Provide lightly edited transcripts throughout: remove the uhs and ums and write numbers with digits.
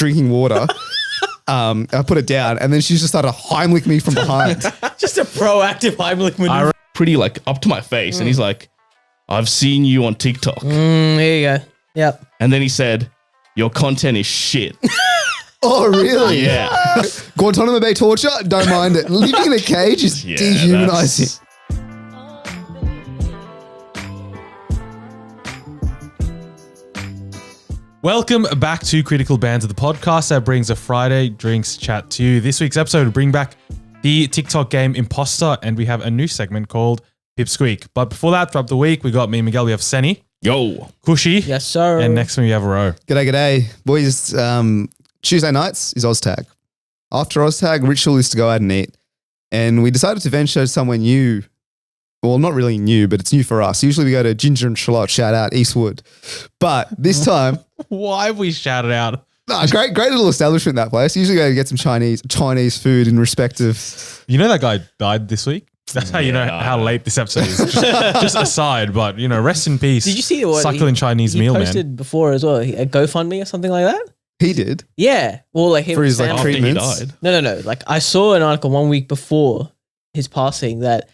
drinking water. I put it down, and then she just started heimlich me from behind. Just a proactive heimlich maneuver. Pretty like up to my face, and he's like, "I've seen you on TikTok." There you go. Yep. And then he said, "Your content is shit." Oh, really? Yeah. Guantanamo Bay torture? Don't mind it. Living in a cage is dehumanizing. Welcome back to Critical Banter, the podcast that brings a Friday drinks chat to you. This week's episode will bring back the TikTok game Impostor, and we have a new segment called Pipsqueak. But before that, throughout the week, we got me and Miguel. We have Senny. Yo. Cushy. Yes, sir. And next one we have Ro. G'day. Boys, Tuesday nights is OzTag. After OzTag, ritual is to go out and eat. And we decided to venture somewhere new. Well, not really new, but it's new for us. Usually we go to Ginger and Charlotte, shout out, Eastwood. But this time... Why have we shouted out? No, great little establishment, that place. Usually go to get some Chinese food in respect of... You know that guy died this week? That's how you know how late this episode is. Just aside, but rest in peace. Did you see what succulent Chinese meal, man? He posted before as well, a GoFundMe or something like that? He did? Yeah. Well, like him for his family. like treatments? No. Like I saw an article 1 week before his passing that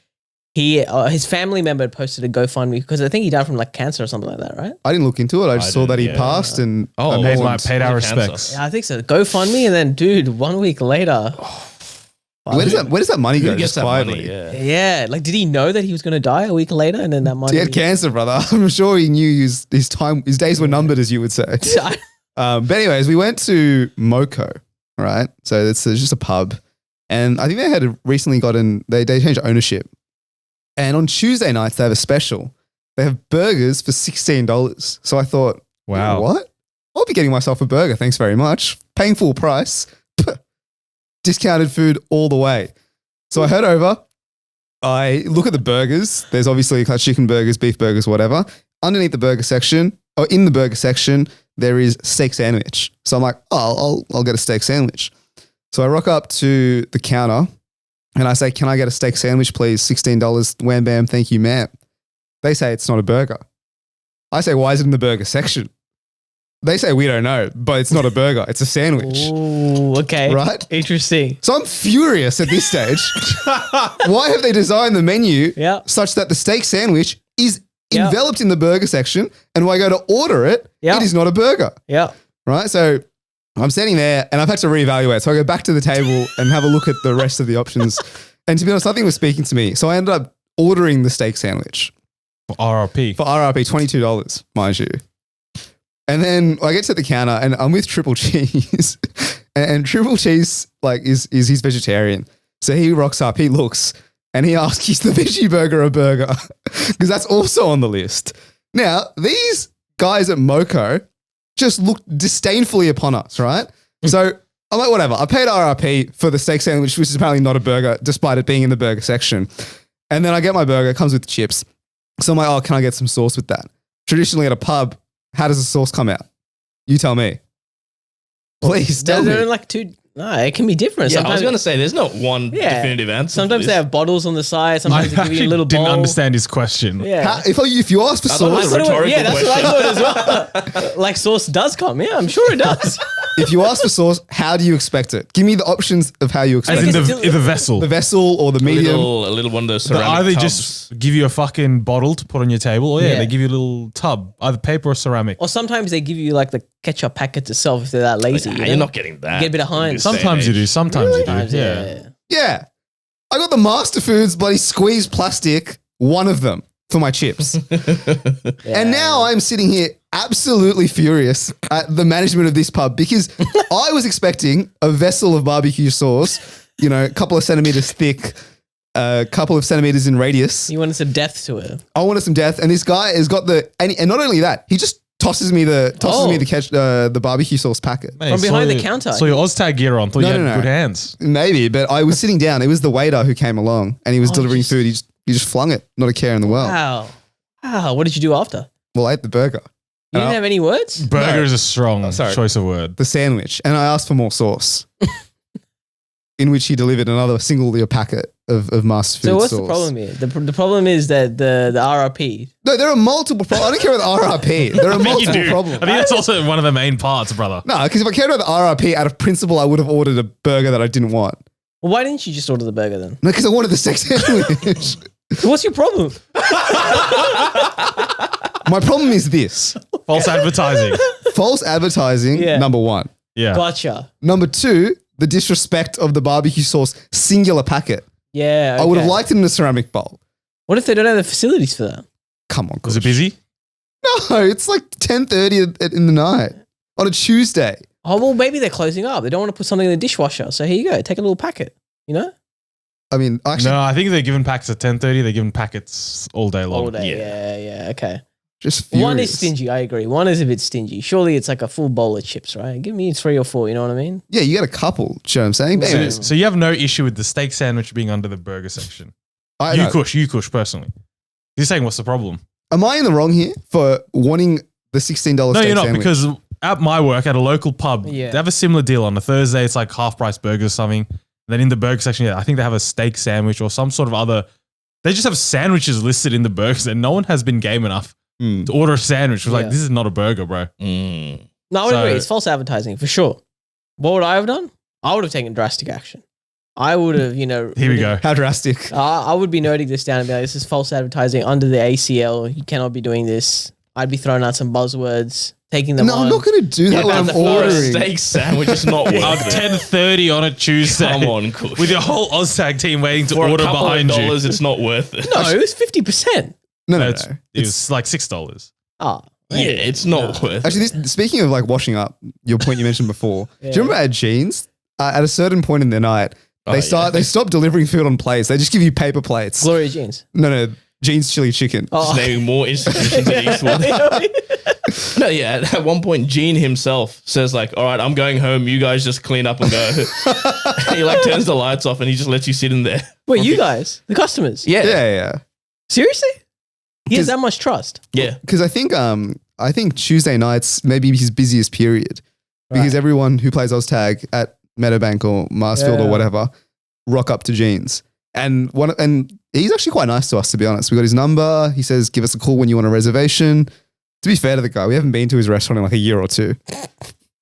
his family member had posted a GoFundMe because I think he died from like cancer or something like that, right? I didn't look into it. I just saw that he passed and paid our respects. Yeah, I think so. GoFundMe, and then dude, 1 week later. Where does that money go? Who gets that quietly? money? Yeah. Like, did he know that he was going to die a week later, and then that money? He had cancer, brother. I'm sure he knew his days were numbered, as you would say. But anyways, we went to Moco, right? So it's just a pub, and I think they had recently they changed ownership. And on Tuesday nights, they have a special. They have burgers for $16. So I thought, wow, what? I'll be getting myself a burger. Thanks very much. Paying full price. Discounted food all the way. So I head over. I look at the burgers. There's obviously chicken burgers, beef burgers, whatever. Underneath the burger section, or in the burger section, there is steak sandwich. So I'm like, I'll get a steak sandwich. So I rock up to the counter. And I say, can I get a steak sandwich, please? $16. Wham, bam, thank you, ma'am. They say it's not a burger. I say, why is it in the burger section? They say, we don't know, but it's not a burger. It's a sandwich. Ooh, okay. Right? Interesting. So I'm furious at this stage. Why have they designed the menu such that the steak sandwich is enveloped in the burger section, and when I go to order it, it is not a burger? Yeah. Right? So I'm sitting there and I've had to reevaluate. So I go back to the table and have a look at the rest of the options. And to be honest, nothing was speaking to me. So I ended up ordering the steak sandwich. For RRP, $22, mind you. And then I get to the counter and I'm with Triple Cheese. and Triple Cheese is he's vegetarian. So he rocks up, he looks, and he asks, is the veggie burger a burger? Because that's also on the list. Now, these guys at Moco just looked disdainfully upon us, right? So I'm like, whatever. I paid RRP for the steak sandwich, which is apparently not a burger, despite it being in the burger section. And then I get my burger, it comes with chips. So I'm like, oh, can I get some sauce with that? Traditionally at a pub, how does the sauce come out? You tell me. Please tell me. They're like two. No, it can be different. Yeah, I was going to say, there's not one definitive answer. Sometimes they have bottles on the side. Sometimes they give you a little bowl. Didn't understand his question. Yeah. If you ask for sauce, that's what I thought as well. Like sauce does come. Yeah, I'm sure it does. If you ask for sauce, how do you expect it? Give me the options of how you expect As it. in the vessel. The vessel or the medium. A little one of those ceramic either tubs. just give you a fucking bottle to put on your table, or they give you a little tub, either paper or ceramic. Or sometimes they give you like the ketchup packet itself if they're that lazy. You're not getting that. You get a bit of Heinz. Sometimes you do. Sometimes you do. Yeah. I got the Master Foods bloody squeezed plastic, one of them, for my chips. And now I'm sitting here absolutely furious at the management of this pub because I was expecting a vessel of barbecue sauce, a couple of centimeters thick, a couple of centimeters in radius. You wanted some depth to it. I wanted some depth. And this guy has got and not only that, he just tosses me the barbecue sauce packet. Hey, from behind the counter. So your OzTag gear on. Thought you had good hands. Maybe, but I was sitting down. It was the waiter who came along and he was delivering food. He just flung it, not a care in the world. Wow. What did you do after? Well, I ate the burger. You didn't have any words? Burger is a strong choice of word. The sandwich. And I asked for more sauce. in which he delivered another single packet of Must food So what's sauce. the problem here? The problem is that the RRP. No, there are multiple problems. I don't care about the RRP. There are I think you multiple do. problems. I think that's also one of the main parts, brother. No, because if I cared about the RRP, out of principle, I would have ordered a burger that I didn't want. Well, why didn't you just order the burger then? No, because I wanted the steak sandwich. What's your problem? My problem is this. False advertising. False advertising, Yeah. number one. Yeah. Gotcha. Number two, the disrespect of the barbecue sauce singular packet. Yeah. I would have okay. liked it in a ceramic bowl. What if they don't have the facilities for that? Come on, Was it Kush. busy? No, it's like 10:30 in the night on a Tuesday. Oh, well, maybe they're closing up. They don't want to put something in the dishwasher. So here you go. Take a little packet, you know? I mean, actually, No, I think they're giving packets at 10:30. They're giving packets all day long. All day. Yeah. Okay. just One is furious. stingy. I agree. One is a bit stingy. Surely it's like a full bowl of chips, right? Give me 3 or 4. You know what I mean? Yeah, you get a couple. Do you know what I'm saying? But Yeah. anyways, So you have no issue with the steak sandwich being under the burger section? I know. You kush personally. You're saying what's the problem? Am I in the wrong here for wanting the $16 No, steak you're not, sandwich? because at my work, at a local pub, Yeah. they have a similar deal. On a Thursday, it's like half price burgers or something. Then in the burger section, I think they have a steak sandwich or some sort of other. They just have sandwiches listed in the burgers, and no one has been game enough to order a sandwich. It was like, Yeah. this is not a burger, bro. Mm. No, I would So- agree. It's false advertising for sure. What would I have done? I would have taken drastic action. I would have, Here we go. How drastic. I would be noting this down and be like, this is false advertising under the ACL. You cannot be doing this. I'd be throwing out some buzzwords, taking them No, on. I'm not going to do that when I'm For a ordering. steak sandwich, it's not worth At it. 10:30 on a Tuesday. Come on, Kush. With your whole OzTag team waiting to For a order couple behind of you. dollars, it's not worth it. No, it was 50%. No, no, It's- no. It was like $6. Oh, Yeah, it's not worth it. Actually, speaking of like washing up, your point you mentioned before, Yeah. do you remember at Jeans, at a certain point in the night, they stop delivering food on plates. They just give you paper plates. Gloria Jeans. No, Jeans chili chicken. Oh. Just naming more institutions in Eastwood. No, yeah. At one point, Gene himself says like, "All right, I'm going home. You guys just clean up and go." He like turns the lights off and he just lets you sit in there. Wait, you guys, the customers? Yeah, Yeah. Seriously? He has 'Cause- that much trust? yeah. Because I think Tuesday nights maybe his busiest period because Right. everyone who plays Oztag at Meadowbank or Marsfield Yeah. or whatever rock up to Jeans. And he's actually quite nice to us, to be honest. We got his number. He says, give us a call when you want a reservation. To be fair to the guy, we haven't been to his restaurant in like a year or two.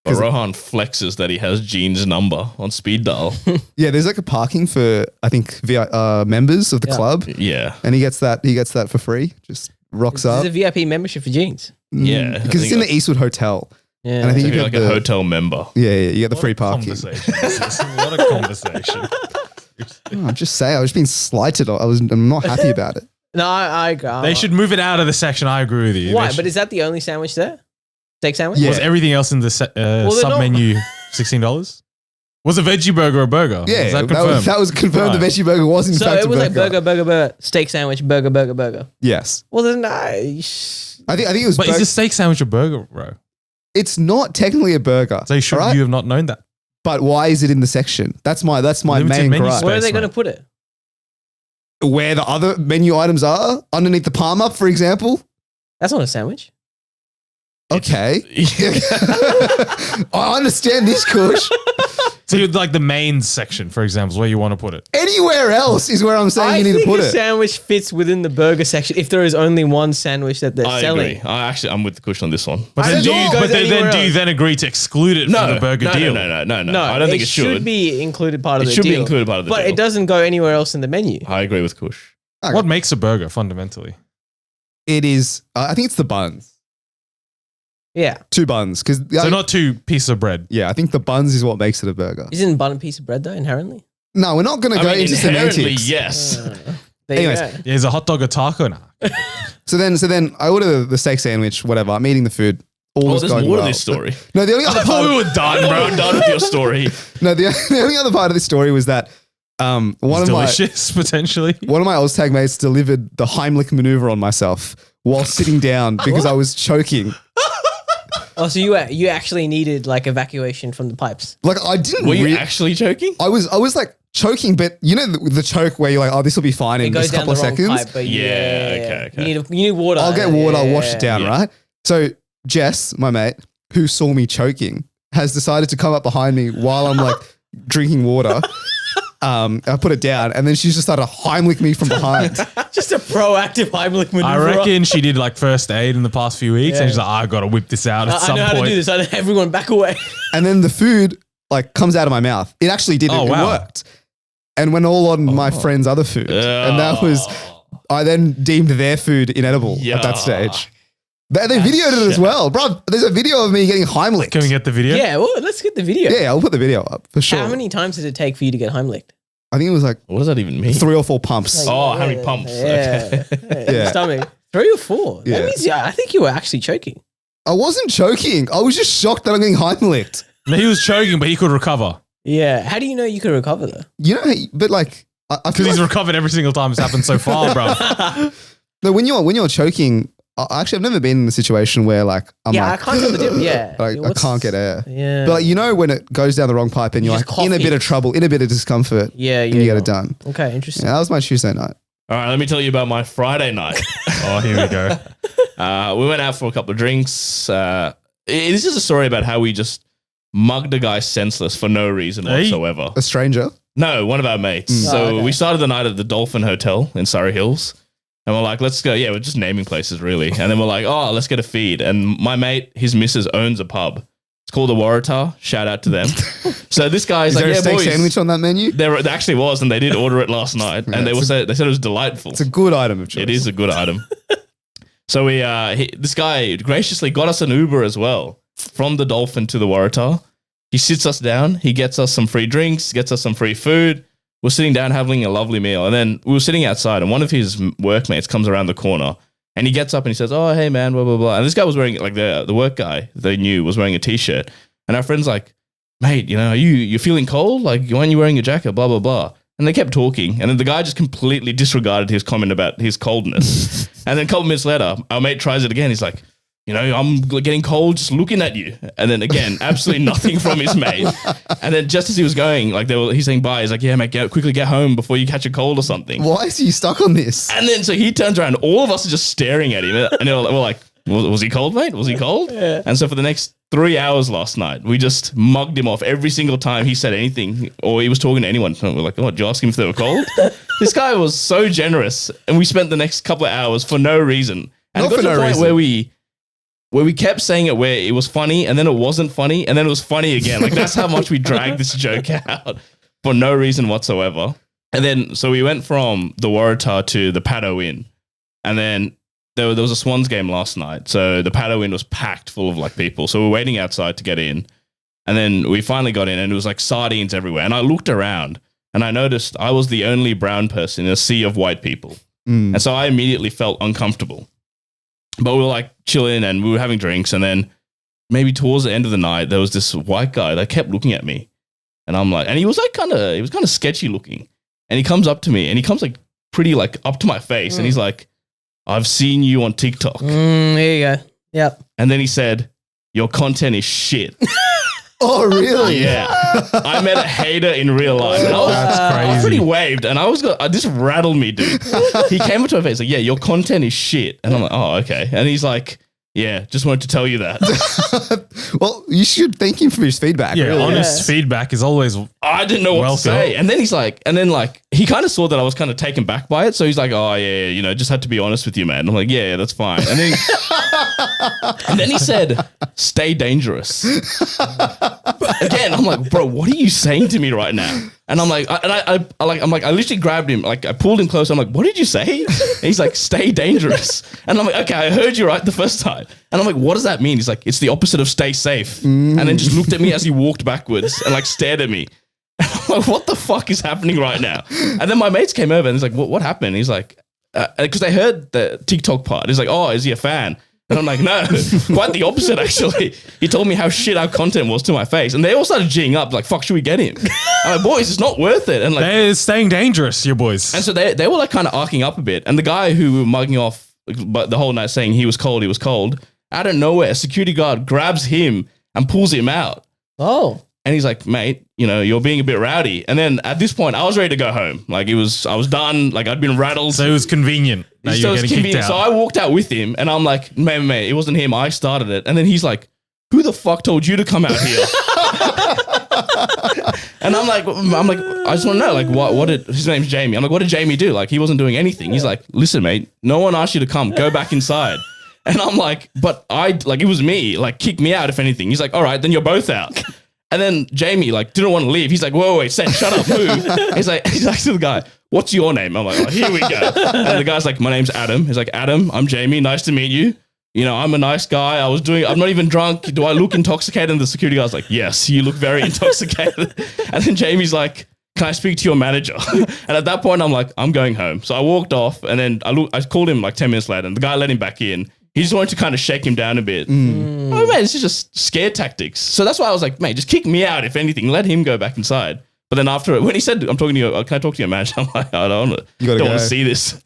But Rohan flexes that he has Gene's number on speed dial. Yeah, there's like a parking for, I think, members of the Yeah. club. Yeah. And he gets that for free. Just rocks up. This is a VIP membership for Jeans. Yeah, I Because it's think in the Eastwood Hotel. Yeah. And I think If you you're get like a the, hotel member. yeah, you get the What free a parking. conversation. This is. What a conversation. Oh, I'm just saying, I was being slighted. I'm not happy about it. No, I agree. They should move it out of the section. I agree with you. Why? They But should- is that the only sandwich there? Steak sandwich? Yeah. Was everything else in the they're sub not- menu $16? Was a veggie burger a burger? Yeah, Is that that confirmed? was confirmed. Right. The veggie burger was in So fact it a was burger. like burger, steak sandwich, burger. Yes, Well, then I think it was. But is the steak sandwich a burger, bro? It's not technically a burger. So should alright? you have not known that? But why is it in the section? That's my Limited main menu gripe. space. where are they going to mate. put it? Where the other menu items are underneath the palm up, for example. That's not a sandwich. Okay, I understand this, Kush. So you'd like the main section, for example, is where you want to put it. Anywhere else is where I'm saying I you need think to put a it. sandwich fits within the burger section if there is only one sandwich that they're I selling. agree. I'm with the Kush on this one. But I then, don't do know you, if it but goes then anywhere do you else. then agree to exclude it from the burger deal? No. I don't think it should. be included part of It the should be deal. included part of the but deal. it doesn't go anywhere else in the menu. I agree with Kush. Okay. What makes a burger fundamentally? It is. I think it's the buns. Yeah. 2 buns, because So not 2 pieces of bread. yeah, I think the buns is what makes it a burger. Isn't bun a piece of bread though inherently? No, we're not going to go into inherently, semantics. yes. There you Anyways. go. Yeah, is a hot dog a taco now? So then I order the steak sandwich, whatever. I'm eating the food. All Oh, is there's going more well. to this story. No, the only I other thought we part. were done, bro. We're done with your story. No, the only other part of this story was that one It's of my delicious, potentially. one of my Oztag mates delivered the heimlich maneuver on myself while sitting down because I was choking. Oh, so you actually needed like evacuation from the pipes. Like I didn't. Were you actually joking? I was like choking, but you know the choke where you're like, oh, this will be fine It in goes just a down couple the of wrong seconds. pipe, but Yeah, okay. You need water. I'll get water. I'll wash it down, Yeah. right? So Jess, my mate, who saw me choking, has decided to come up behind me while I'm like drinking water I put it down, and then she just started heimlich me from behind. Just a proactive Heimlich maneuver. I reckon she did like first aid in the past few weeks, and she's like, I got to whip this out at some I know how point. to do this. Everyone back away. And then the food like comes out of my mouth. It actually did. Oh, It wow. worked. And went all on my friend's other food. And that was, I then deemed their food inedible at that stage. They videoed it as well. Bro, there's a video of me getting heimlicked. Can we get the video? Yeah, well, let's get the video. Yeah, I'll put the video up for sure. How many times did it take for you to get Heimlicked? I think it was like What does that even mean? 3 or 4 pumps. Oh, how many pumps? Yeah. Yeah. Stomach. 3 or 4. Yeah. That means, I think you were actually choking. I wasn't choking. I was just shocked that I'm getting heimlicked. No, he was choking, but he could recover. Yeah. How do you know you could recover though? You know, but like, I Because feel he's like, recovered every single time it's happened so far, bro. no, when you're choking, I've never been in a situation where like I'm I like, can't tell the difference. Yeah. I can't get air. Yeah. But like, you know when it goes down the wrong pipe and You you're just like in a cough bit it. of trouble, in a bit of discomfort, yeah. and you get it done. Okay, interesting. Yeah, that was my Tuesday night. All right, let me tell you about my Friday night. Oh, here we go. We went out for a couple of drinks. This is a story about how we just mugged a guy senseless for no reason Hey. whatsoever. A stranger. No, one of our mates. So okay. we started the night at the Dolphin Hotel in Surrey Hills. And we're like, let's go. Yeah, we're just naming places, really. And then we're like, oh, let's get a feed. And my mate, his missus, owns a pub. It's called the Waratah. Shout out to them. So this guy's Is like, there a yeah, steak boys. sandwich on that menu? There actually was, and they did order it last night. And they said it was delightful. It's a good item of choice. It is a good item. So this guy graciously got us an Uber as well from the Dolphin to the Waratah. He sits us down. He gets us some free drinks, gets us some free food. We're sitting down having a lovely meal. And then we were sitting outside and one of his workmates comes around the corner and he gets up and he says, oh, hey, man, blah, blah, blah. And this guy was wearing, like the work guy they knew was wearing a T-shirt. And our friend's like, mate, you know, you're feeling cold? Like, why aren't you wearing a jacket? Blah, blah, blah. And they kept talking. And then the guy just completely disregarded his comment about his coldness. And then a couple minutes later, our mate tries it again. He's like, you know, I'm getting cold just looking at you. And then again, absolutely nothing from his mate. And then just as he was going, like he's saying bye. He's like, yeah, mate, quickly get home before you catch a cold or something. Why is he stuck on this? And then so he turns around. All of us are just staring at him. And we're like, was he cold, mate? Was he cold? Yeah. And so for the next 3 hours last night, we just mugged him off every single time he said anything or he was talking to anyone. We're like, oh, did you ask him if they were cold? This guy was so generous. And we spent the next couple of hours for no reason. And Not it got for to the no point reason. where we kept saying it where it was funny and then it wasn't funny and then it was funny again. Like that's how much we dragged this joke out for no reason whatsoever. And then, so we went from the Waratah to the Paddo Inn. And then there was a Swans game last night. So the Paddo Inn was packed full of like people. So we're waiting outside to get in. And then we finally got in and it was like sardines everywhere. And I looked around and I noticed I was the only brown person in a sea of white people. And so I immediately felt uncomfortable. But we were like chilling and we were having drinks. And then maybe towards the end of the night, there was this white guy that kept looking at me. And I'm like, and he was kind of sketchy looking. And he comes up to me and he comes like pretty like up to my face. And he's like, I've seen you on TikTok. There you go. Yep. And then he said, your content is shit. Oh, really? Yeah. I met a hater in real life. And That's I was crazy. pretty waved. And this rattled me, dude. He came up to my face like, yeah, your content is shit. And I'm like, oh, okay. And he's like, yeah, just wanted to tell you that. Well, you should thank him for his feedback. Yeah, really. honest feedback is always I didn't know what Welcome. to say. And then he's like, he kind of saw that I was kind of taken back by it. So he's like, oh, yeah, you know, just had to be honest with you, man. I'm like, yeah, that's fine. And then, and then he said, stay dangerous. Again, I'm like, bro, what are you saying to me right now? And I'm like, I literally grabbed him, like I pulled him close. I'm like, what did you say? And he's like, stay dangerous. And I'm like, okay, I heard you right the first time. And I'm like, what does that mean? He's like, it's the opposite of stay safe. And then just looked at me as he walked backwards and like stared at me. And I'm like, what the fuck is happening right now? And then my mates came over and he's like, what happened? And he's like, because they heard the TikTok part. He's like, oh, is he a fan? And I'm like, no, quite the opposite, actually. He told me how shit our content was to my face. And they all started G'ing up, like, fuck, should we get him? I'm like, boys, it's not worth it. And like, they're staying dangerous, you boys. and so they were like kind of arcing up a bit. And the guy who we were mugging off but the whole night saying he was cold, out of nowhere, a security guard grabs him and pulls him out. Oh. And he's like, mate, you know, you're being a bit rowdy. And then at this point, I was ready to go home. Like I was done. Like I'd been rattled. So it was convenient that So you're it's getting kicked convenient. out. So I walked out with him and I'm like, mate, it wasn't him. I started it. And then he's like, who the fuck told you to come out here? And I'm like, I just want to know, like, what did, his name's Jamie. I'm like, what did Jamie do? Like, he wasn't doing anything. He's like, listen, mate, no one asked you to come. Go back inside. And I'm like, but it was me. Like, kick me out if anything. He's like, all right, then you're both out. And then Jamie, like, didn't want to leave. He's like, whoa, wait, Seth, shut up, move. He's like to the guy, what's your name? I'm like, oh, here we go. And the guy's like, my name's Adam. He's like, Adam, I'm Jamie. Nice to meet you. You know, I'm a nice guy. I'm not even drunk. Do I look intoxicated? And the security guy's like, yes, you look very intoxicated. And then Jamie's like, can I speak to your manager? And at that point, I'm like, I'm going home. So I walked off and then I called him like 10 minutes later and the guy let him back in. He just wanted to kind of shake him down a bit. Oh, man, this is just scare tactics. So that's why I was like, mate, just kick me out, if anything. Let him go back inside. But then after it, when he said, I'm talking to you, can I talk to your manager? I'm like, I don't want to see this.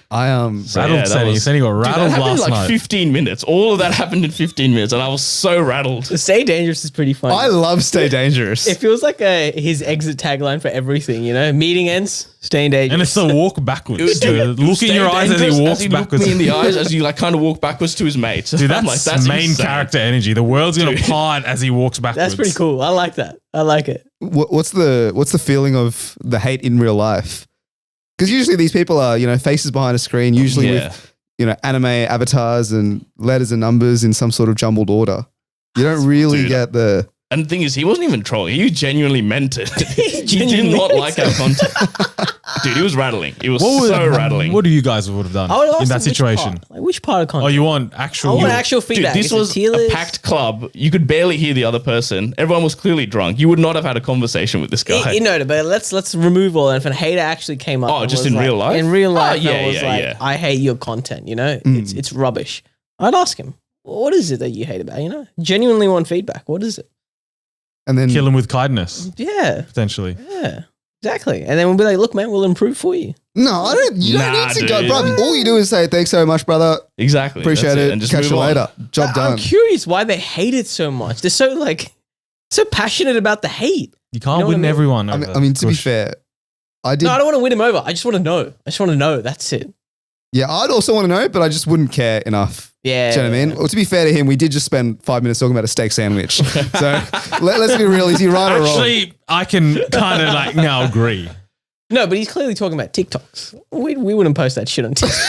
I rattled Senny. Senny got rattled last night. 15 minutes. All of that happened in 15 minutes, and I was so rattled. Stay dangerous is pretty funny. I love stay dangerous. It feels like his exit tagline for everything, you know? Meeting ends, staying dangerous. And it's the walk backwards. Look in your eyes as he walks backwards. Look me in the eyes as you like kind of walk backwards to his mates. Dude, that's main insane. character energy. The world's going to part as he walks backwards. That's pretty cool. I like that. I like it. What's the feeling of the hate in real life? Because usually these people are, you know, faces behind a screen, usually with, you know, anime avatars and letters and numbers in some sort of jumbled order. You don't really get the... And the thing is, he wasn't even trolling. He genuinely meant it. He did not like our content. Dude, he was rattling. He was so rattling. What do you guys would have done in that situation? Which part of content? Oh, you want actual... I want actual feedback. Dude, this was a packed club. You could barely hear the other person. Everyone was clearly drunk. You would not have had a conversation with this guy. You know, but let's remove all that. If a hater actually came up... Oh, just in real life? In real life, I hate your content, you know? It's rubbish. I'd ask him, what is it that you hate about, you know? Genuinely want feedback. What is it? And then kill him with kindness. Yeah. Potentially. Yeah. Exactly. And then we'll be like, look, man, we'll improve for you. No, I don't. You don't need to go, bro. All you do is say, thanks so much, brother. Exactly. Appreciate it. And just catch you later. Job done. I'm curious why they hate it so much. They're so passionate about the hate. You can't win everyone. I mean, to be fair, I did. No, I don't want to win him over. I just want to know. I just want to know. That's it. Yeah, I'd also want to know, but I just wouldn't care enough. Yeah. Do you know what I mean? Well, to be fair to him, we did just spend 5 minutes talking about a steak sandwich. So let's be real. Is he right or wrong? Actually, I can kind of like now agree. No, but he's clearly talking about TikToks. We wouldn't post that shit on TikTok.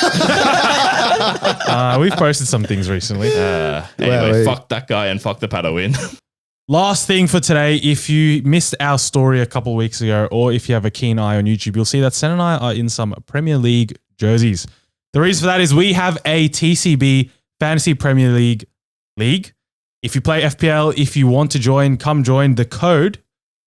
We've posted some things recently. Anyway, fuck that guy and fuck the Pato win. Last thing for today, if you missed our story a couple of weeks ago, or if you have a keen eye on YouTube, you'll see that Sen and I are in some Premier League jerseys. The reason for that is we have a TCB Fantasy Premier League. If you play FPL, if you want to join, come join. The code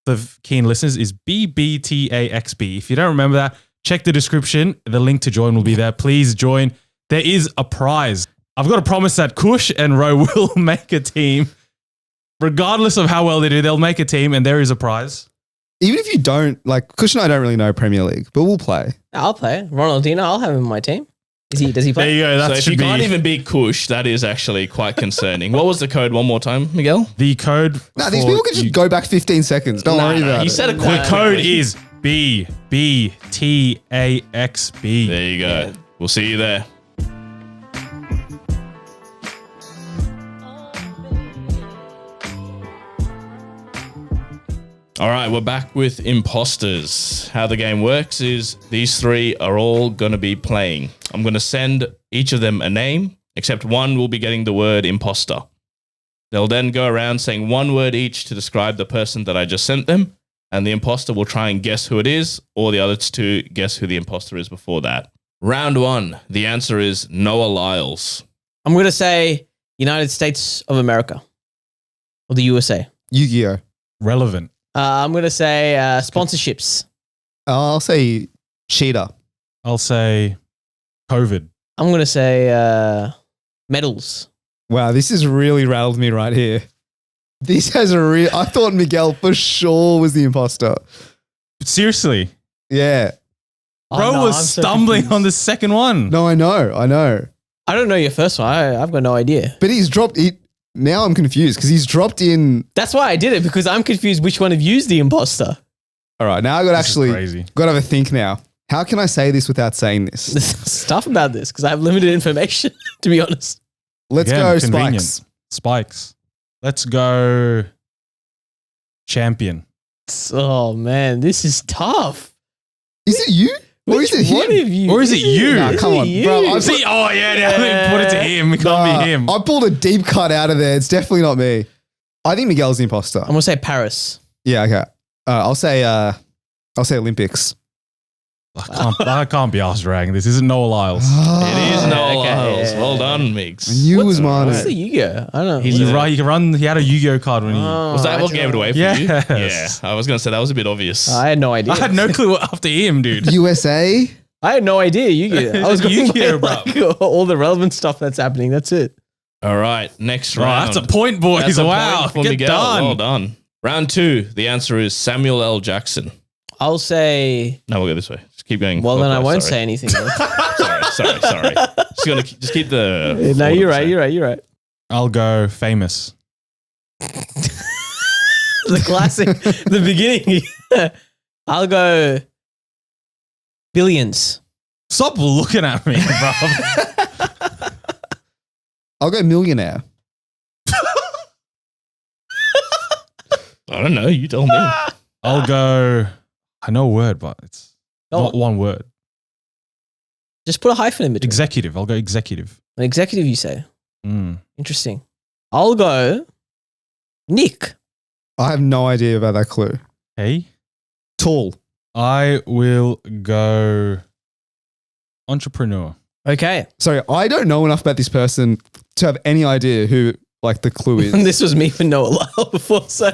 for keen listeners is BBTAXB. If you don't remember that, check the description. The link to join will be there. Please join. There is a prize. I've got to promise that Kush and Ro will make a team. Regardless of how well they do, they'll make a team and there is a prize. Even if you don't, like, Kush and I don't really know Premier League, but we'll play. I'll play. Ronaldinho, I'll have him in my team. Does he play? There you go. That so if you can't even beat Kush, that is actually quite concerning. What was the code one more time, Miguel? The code... No, these people can just go back 15 seconds. Don't worry about it. You said it The quite code quickly. is BBTAXB. There you go. Yeah. We'll see you there. All right, we're back with Imposters. How the game works is these three are all going to be playing. I'm going to send each of them a name, except one will be getting the word imposter. They'll then go around saying one word each to describe the person that I just sent them, and the imposter will try and guess who it is, or the other two guess who the imposter is before that. Round one, the answer is Noah Lyles. I'm going to say United States of America or the USA. Yu-Gi-Oh! Relevant. I'm going to say sponsorships. I'll say cheetah. I'll say COVID. I'm going to say medals. Wow, this has really rattled me right here. This has a real... I thought Miguel for sure was the imposter. Seriously. Yeah. Bro was stumbling on the second one. No, I know. I don't know your first one. I've got no idea. But he's dropped... Now I'm confused because he's dropped in... That's why I did it, because I'm confused which one of you is the imposter. All right, now I got crazy. Got to have a think now. How can I say this without saying this? There's stuff about this because I have limited information, to be honest. Let's Again, go convenient. Spikes. Spikes. Let's go champion. Oh man, this is tough. Is it you? Or is it him? One of you? Or is it you? Nah, come on, you? bro. I See, oh yeah, put it to him. It can't be him. I pulled a deep cut out of there. It's definitely not me. I think Miguel's the imposter. I'm gonna say Paris. Yeah, okay. I'll say Olympics. I can't be asked dragging. This isn't Noah Lyles. It is Noel okay, Lyles. yeah. Well done, I Migs. knew it was What's mine. the Yu-Gi-Oh? I don't know. He's He's a- right. He can run. He had a Yu-Gi-Oh card when he. Was that what gave it away for Yes. you? Yeah. I was going to say that was a bit obvious. I had no idea. I had no clue after him, dude. USA? I had no idea Yu-Gi-Oh. I was going Yu-Gi-Oh, by, like, all the relevant stuff that's happening. That's it. All right. Next Oh, round. that's a point, boys. That's a Wow. point for Get Miguel. done. Well done. Round 2. The answer is Samuel L. Jackson. I'll say. No, we'll go this way. Just keep going. Well, then I clockwise, won't sorry. say anything. Sorry. Just keep the. No, order you're the right. same. You're right. I'll go famous. The classic, the beginning. I'll go billions. Stop looking at me, bro. I'll go millionaire. I don't know. You tell me. I'll go. I know a word, but it's Oh. not one word. Just put a hyphen in between. Executive. I'll go executive. An executive, you say. Mm. Interesting. I'll go Nick. I have no idea about that clue. Hey, Tall. I will go entrepreneur. Okay. Sorry, I don't know enough about this person to have any idea who like the clue is. And this was me for Noah Lyle before, so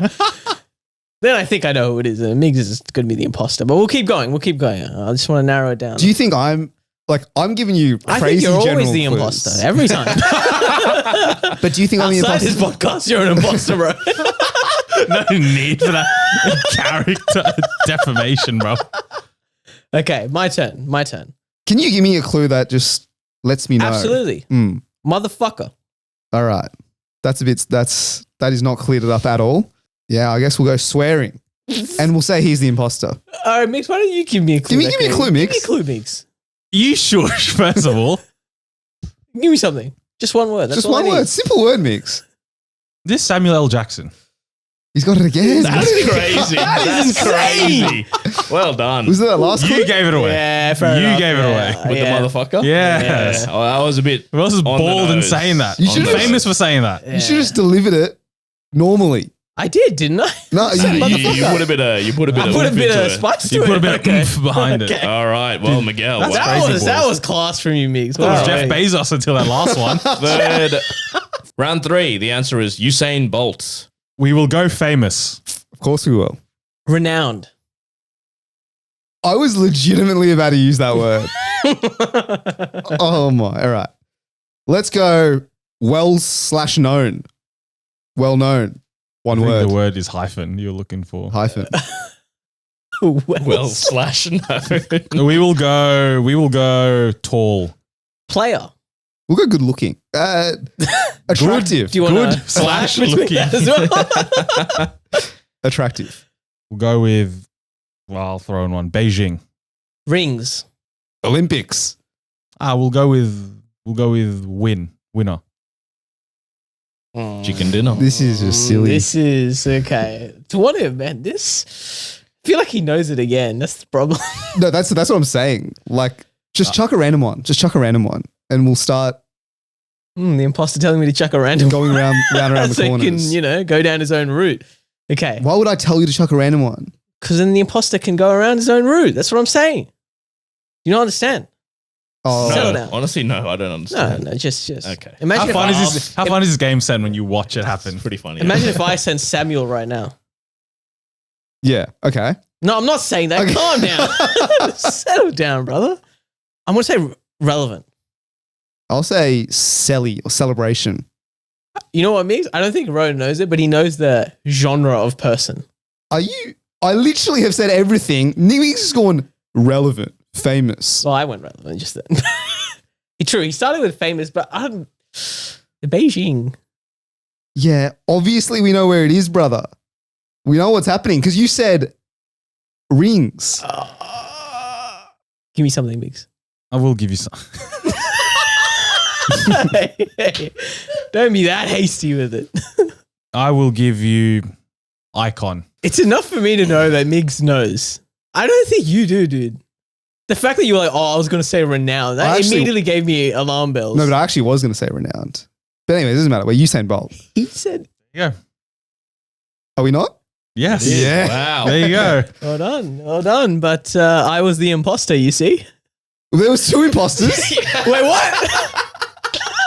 then I think I know who it is. And Migs is going to be the imposter, but we'll keep going. I just want to narrow it down. Do you think I'm giving you I think crazy you're always general the clues. imposter every time. But do you think I'm the Outside imposter? this podcast, you're an imposter, bro. No need for that character defamation, bro. Okay, my turn. Can you give me a clue that just lets me know? Absolutely. Mm. Motherfucker. All right. That is not cleared up at all. Yeah, I guess we'll go swearing. And we'll say he's the imposter. All right, Migs, why don't you give me a clue? Give me a clue, Give me Migs. a clue, Migs. You shush, first of all. Give me something. Just one word. That's Just all I one need. word. Simple word mix. This Samuel L. Jackson. He's got it again. That's crazy. That's insane. crazy. Well done. Was it that last clue? You gave it away. Yeah, fair You enough. gave it away. With the motherfucker? Yes. Yeah. Oh, I was a bit. Who else is On the bald in nose. saying that? You On should the have- famous for saying that. You should have just delivered it normally. I did, didn't I? No, You Motherfucker. put a bit of. I put a bit of spice to You it. put a bit Okay. of oomph behind it. Okay. All right. Well, Miguel. That's wow. crazy, That boys. was class from you, Migs. It was Wow. Jeff Bezos until that last one. Third. Round 3. The answer is Usain Bolt. We will go famous. Of course we will. Renowned. I was legitimately about to use that word. Oh my. All right. Let's go well/known. Well known. One I think word. the word is hyphen you're looking for. Hyphen. Well, slash no. We will go tall. Player. We'll go good looking. Attractive. Do you want Good to slash looking. as well? Attractive. We'll go with, well, I'll throw in one. Beijing. Rings. Olympics. We'll go with winner. Chicken dinner. This is just silly. This is okay. To what him, man? This. I feel like he knows it again. That's the problem. No, that's what I'm saying. Like, just chuck a random one. Just chuck a random one. And we'll start The imposter telling me to chuck a random going around the so he corners. can, go down his own route. Okay. Why would I tell you to chuck a random one? Because then the imposter can go around his own route. That's what I'm saying. You don't understand? Oh, Settle No, down. honestly, no, I don't No, understand. no, just. Okay. Imagine How fun is this game set when you watch it happen? It's pretty funny. Imagine if I send Samuel right now. yeah. Okay. No, I'm not saying that. Okay. Calm down. Settle down, brother. I'm going to say relevant. I'll say celly or celebration. You know what, Migs? I don't think Rohit knows it, but he knows the genre of person. I literally have said everything. Nimmy's is going relevant, famous. Well, I went relevant just then. True, he started with famous, but Beijing. Yeah. Obviously, we know where it is, brother. We know what's happening because you said rings. Give me something, Migs. I will give you some. Hey, don't be that hasty with it. I will give you. icon. It's enough for me to know that Migs knows. I don't think you do, dude. The fact that you were like, I was going to say renowned, that immediately gave me alarm bells. No, but I actually was going to say renowned. But anyway, it doesn't matter. We're Usain Bolt. He said, Yeah. Are we not? Yes. Yeah. Wow. There you go. well done. But I was the imposter, you see? There was 2 imposters. Wait, what?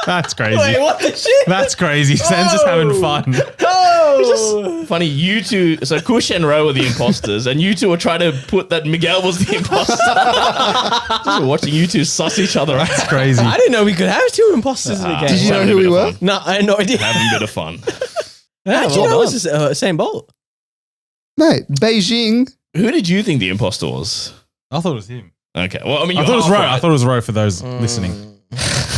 That's crazy. Wait, what the shit? That's crazy. Sen's just having fun. Oh! Funny, you two. So Kush and Ro were the imposters, and you two were trying to put that Miguel was the imposter. Just watching you two suss each other out. That's crazy. I didn't know we could have 2 imposters in the game. Did you know Having a who bit we of were? fun. No, I had no idea. Having a bit of fun. How did you know it was the same bolt? Mate, Beijing. Who did you think the imposter was? I thought it was him. Okay, well, I mean, I you're thought it was half Ro. right. I thought it was Ro for those listening.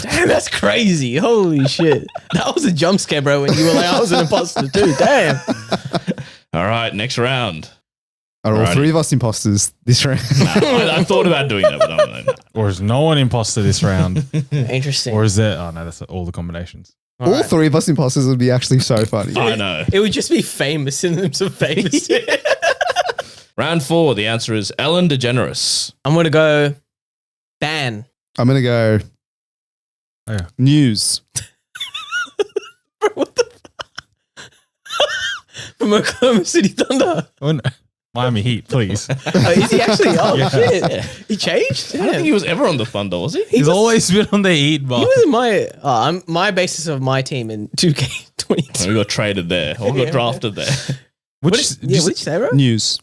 Damn, that's crazy. Holy shit. That was a jump scare, bro, when you were like, I was an imposter too. Damn. All right, next round. Are all Alrighty. 3 of us imposters this round? I thought about doing that, but I don't know. Or is no one imposter this round? Interesting. Or is there? Oh no, that's all the combinations. All 3 of us imposters would be actually so funny. I know. It would just be famous, synonyms of famous. Round 4, the answer is Ellen DeGeneres. I'm going to go ban. I'm going to go Oh, yeah. news. What the From Oklahoma City Thunder. Oh, no. Miami Heat, please. Oh, is he actually? Oh, Yeah. shit. He changed? I don't think he was ever on the Thunder, was he? He's always been on the Heat, He but was in my basis of my team in 2K22. We got traded there, or got drafted there. What did you say, bro? News.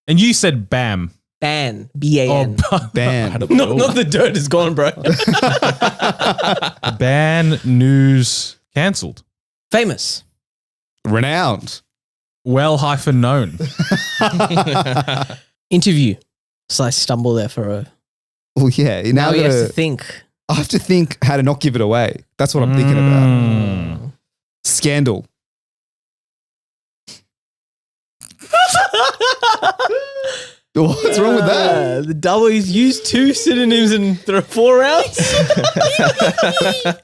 and you said BAM. Ban. B-A-N. Oh, Ban. Not the dirt is gone, bro. ban news cancelled. Famous. Renowned. Well-known. Interview. So I stumble there for a... Well, yeah. Now he has to gotta, think. I have to think how to not give it away. That's what I'm thinking about. Scandal. What's wrong with that? The W's used 2 synonyms in 4 rounds.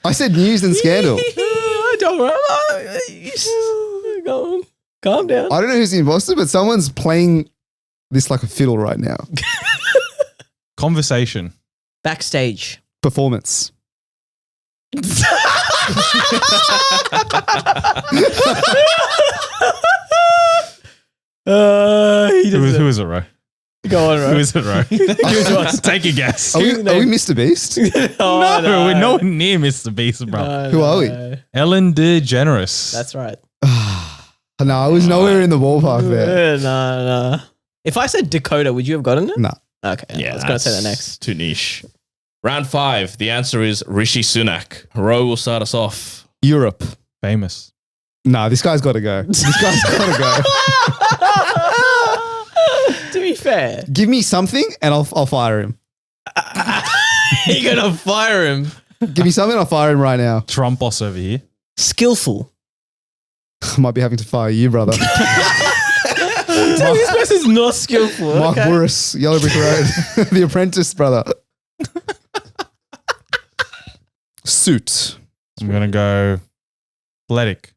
I said news and scandal. I don't know. Go on. Calm down. I don't know who's the imposter, but someone's playing this like a fiddle right now. Conversation. Backstage. Performance. He Who doesn't. is it, Ro? Go on, Who right? is it, Ro? Give it to us. Take a guess. Are we Mr. Beast? Oh, No, we're nowhere near Mr. Beast, bro. No, Who are we? no. Ellen DeGeneres. That's right. No, I was nowhere in the ballpark there. No. If I said Dakota, would you have gotten it? No. Okay. Yeah, I was going to say that that's next. Too niche. Round 5, the answer is Rishi Sunak. Ro will start us off. Europe. Famous. No, this guy's got to go. This guy's got to To be fair, go. Give me something and I'll fire him. you're going to fire him. Give me something, I'll fire him right now. Trump boss over here. Skillful. I might be having to fire you, brother. So this person's not skillful. Mark okay? Burris, Yellow Brick Road. The Apprentice, brother. Suit. I'm going to go athletic.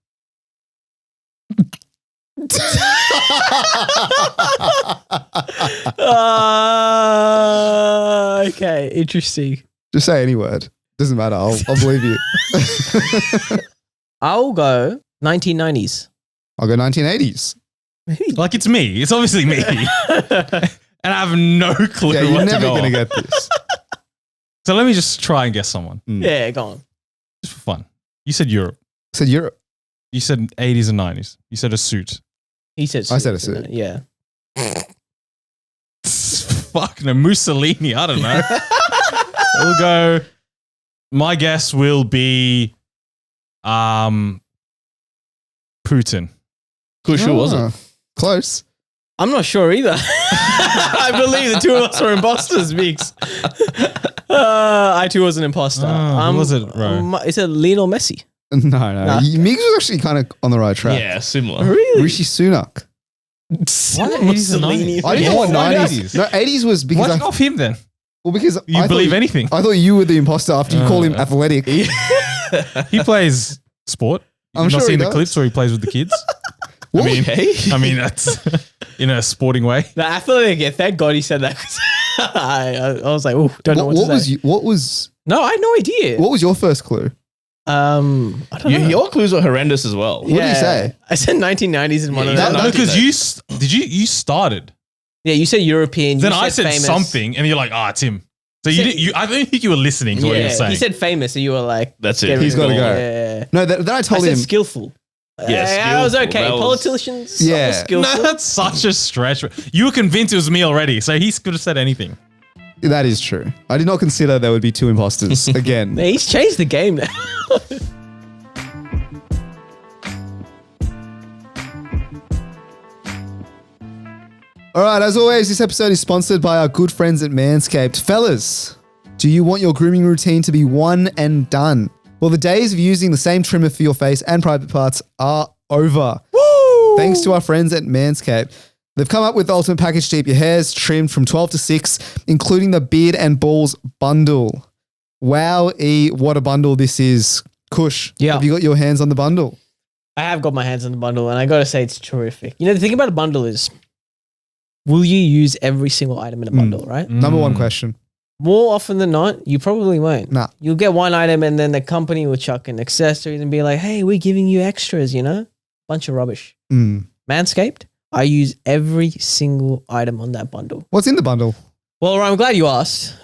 Okay, interesting. Just say any word. Doesn't matter. I'll believe you. I'll go 1990s. I'll go 1980s. Like it's me. It's obviously me. And I have no clue Yeah, you're what to never go going to on. get this. So let me just try and guess someone. Yeah, go on. Just for fun. You said Europe. I said Europe. You said 80s and 90s. You said a suit. He said I said a suit. suit. Yeah. Fuck no, Mussolini. I don't know. We'll go. My guess will be Putin. Kush, who was it? Ah, close. I'm not sure either. I believe the 2 of us were imposters, Meeks. I too was an imposter. Who was it, Ro? Is it Lionel Messi? No. Nah. Miggs was actually kind of on the right track. Yeah, similar. Really? Rishi Sunak. Mussolini. I didn't know what Why 90s. No, 80s was because What's off him then? because You I believe thought, anything? I thought you were the imposter after you call him athletic. He plays sport. I'm You've not sure he seen the does. clips where he plays with the kids. I mean, that's in a sporting way. No, I feel like, yeah, thank God he said that. 'Cause I was like, oh, don't know what to say. What was No, I had no idea. what was your first clue? I don't know. Your clues were horrendous as well. What did you say? I said 1990s in one of Yeah, them. no, No, because you started. Yeah, you said European. Then you I said famous. something, and you're like, it's him. So I don't think you were listening to what he was saying. He said famous, and you were like, That's get it. rid He's of gotta it. go. Yeah. No, then I I told said him. skillful. Yeah, that was skillful. okay. That was- Politicians, Yeah. yeah, skillful. No, that's such a stretch. You were convinced it was me already, so he could have said anything. That is true. I did not consider there would be two imposters again. Yeah, he's changed the game now. All right, as always, this episode is sponsored by our good friends at Manscaped. Fellas, do you want your grooming routine to be one and done? Well, the days of using the same trimmer for your face and private parts are over. Woo! Thanks to our friends at Manscaped. They've come up with the ultimate package to keep your hairs trimmed from 12 to 6, including the beard and balls bundle. Wow, what a bundle this is. Kush, Yeah. have you got your hands on the bundle? I have got my hands on the bundle, and I got to say it's terrific. You know, the thing about a bundle is, will you use every single item in a bundle, right? Number one question. More often than not, you probably won't. Nah. You'll get one item, and then the company will chuck in accessories and be like, hey, we're giving you extras, you know? Bunch of rubbish. Mm. Manscaped, I use every single item on that bundle. What's in the bundle? Well, I'm glad you asked.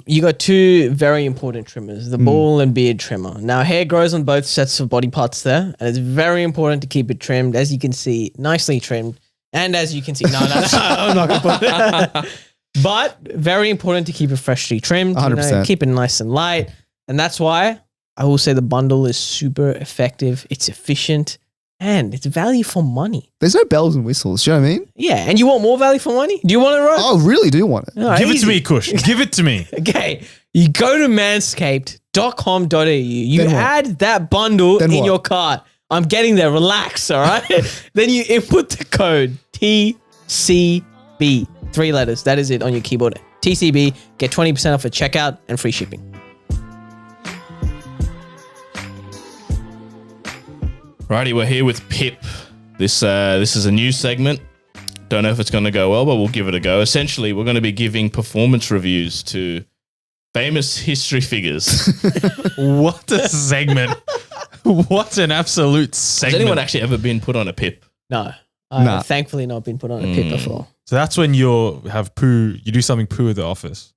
You got two very important trimmers, the ball and beard trimmer. Now, hair grows on both sets of body parts there, and it's very important to keep it trimmed. As you can see, nicely trimmed. And as you can see, no, I'm not going to put it. But very important to keep it freshly trimmed. 100%. Keep it nice and light. And that's why I will say the bundle is super effective. It's efficient. And it's value for money. There's no bells and whistles. Do you know what I mean? Yeah. And you want more value for money? Do you want it, Rohit? I really do want it. All right, Give it to easy. me, Kush. Give it to me. Okay, you go to manscaped.com.au. You Then what? add that bundle Then in what? your cart. I'm getting there. Relax, all right? Then you input the code TCB. 3 letters. That is it on your keyboard. TCB. Get 20% off at checkout and free shipping. Righty, we're here with Pip. This is a new segment. Don't know if it's going to go well, but we'll give it a go. Essentially, we're going to be giving performance reviews to famous history figures. What a segment. What an absolute Has segment. anyone actually ever been put on a Pip? No. I've Nah. thankfully not been put on a pit before. So that's when you do something poo at the office.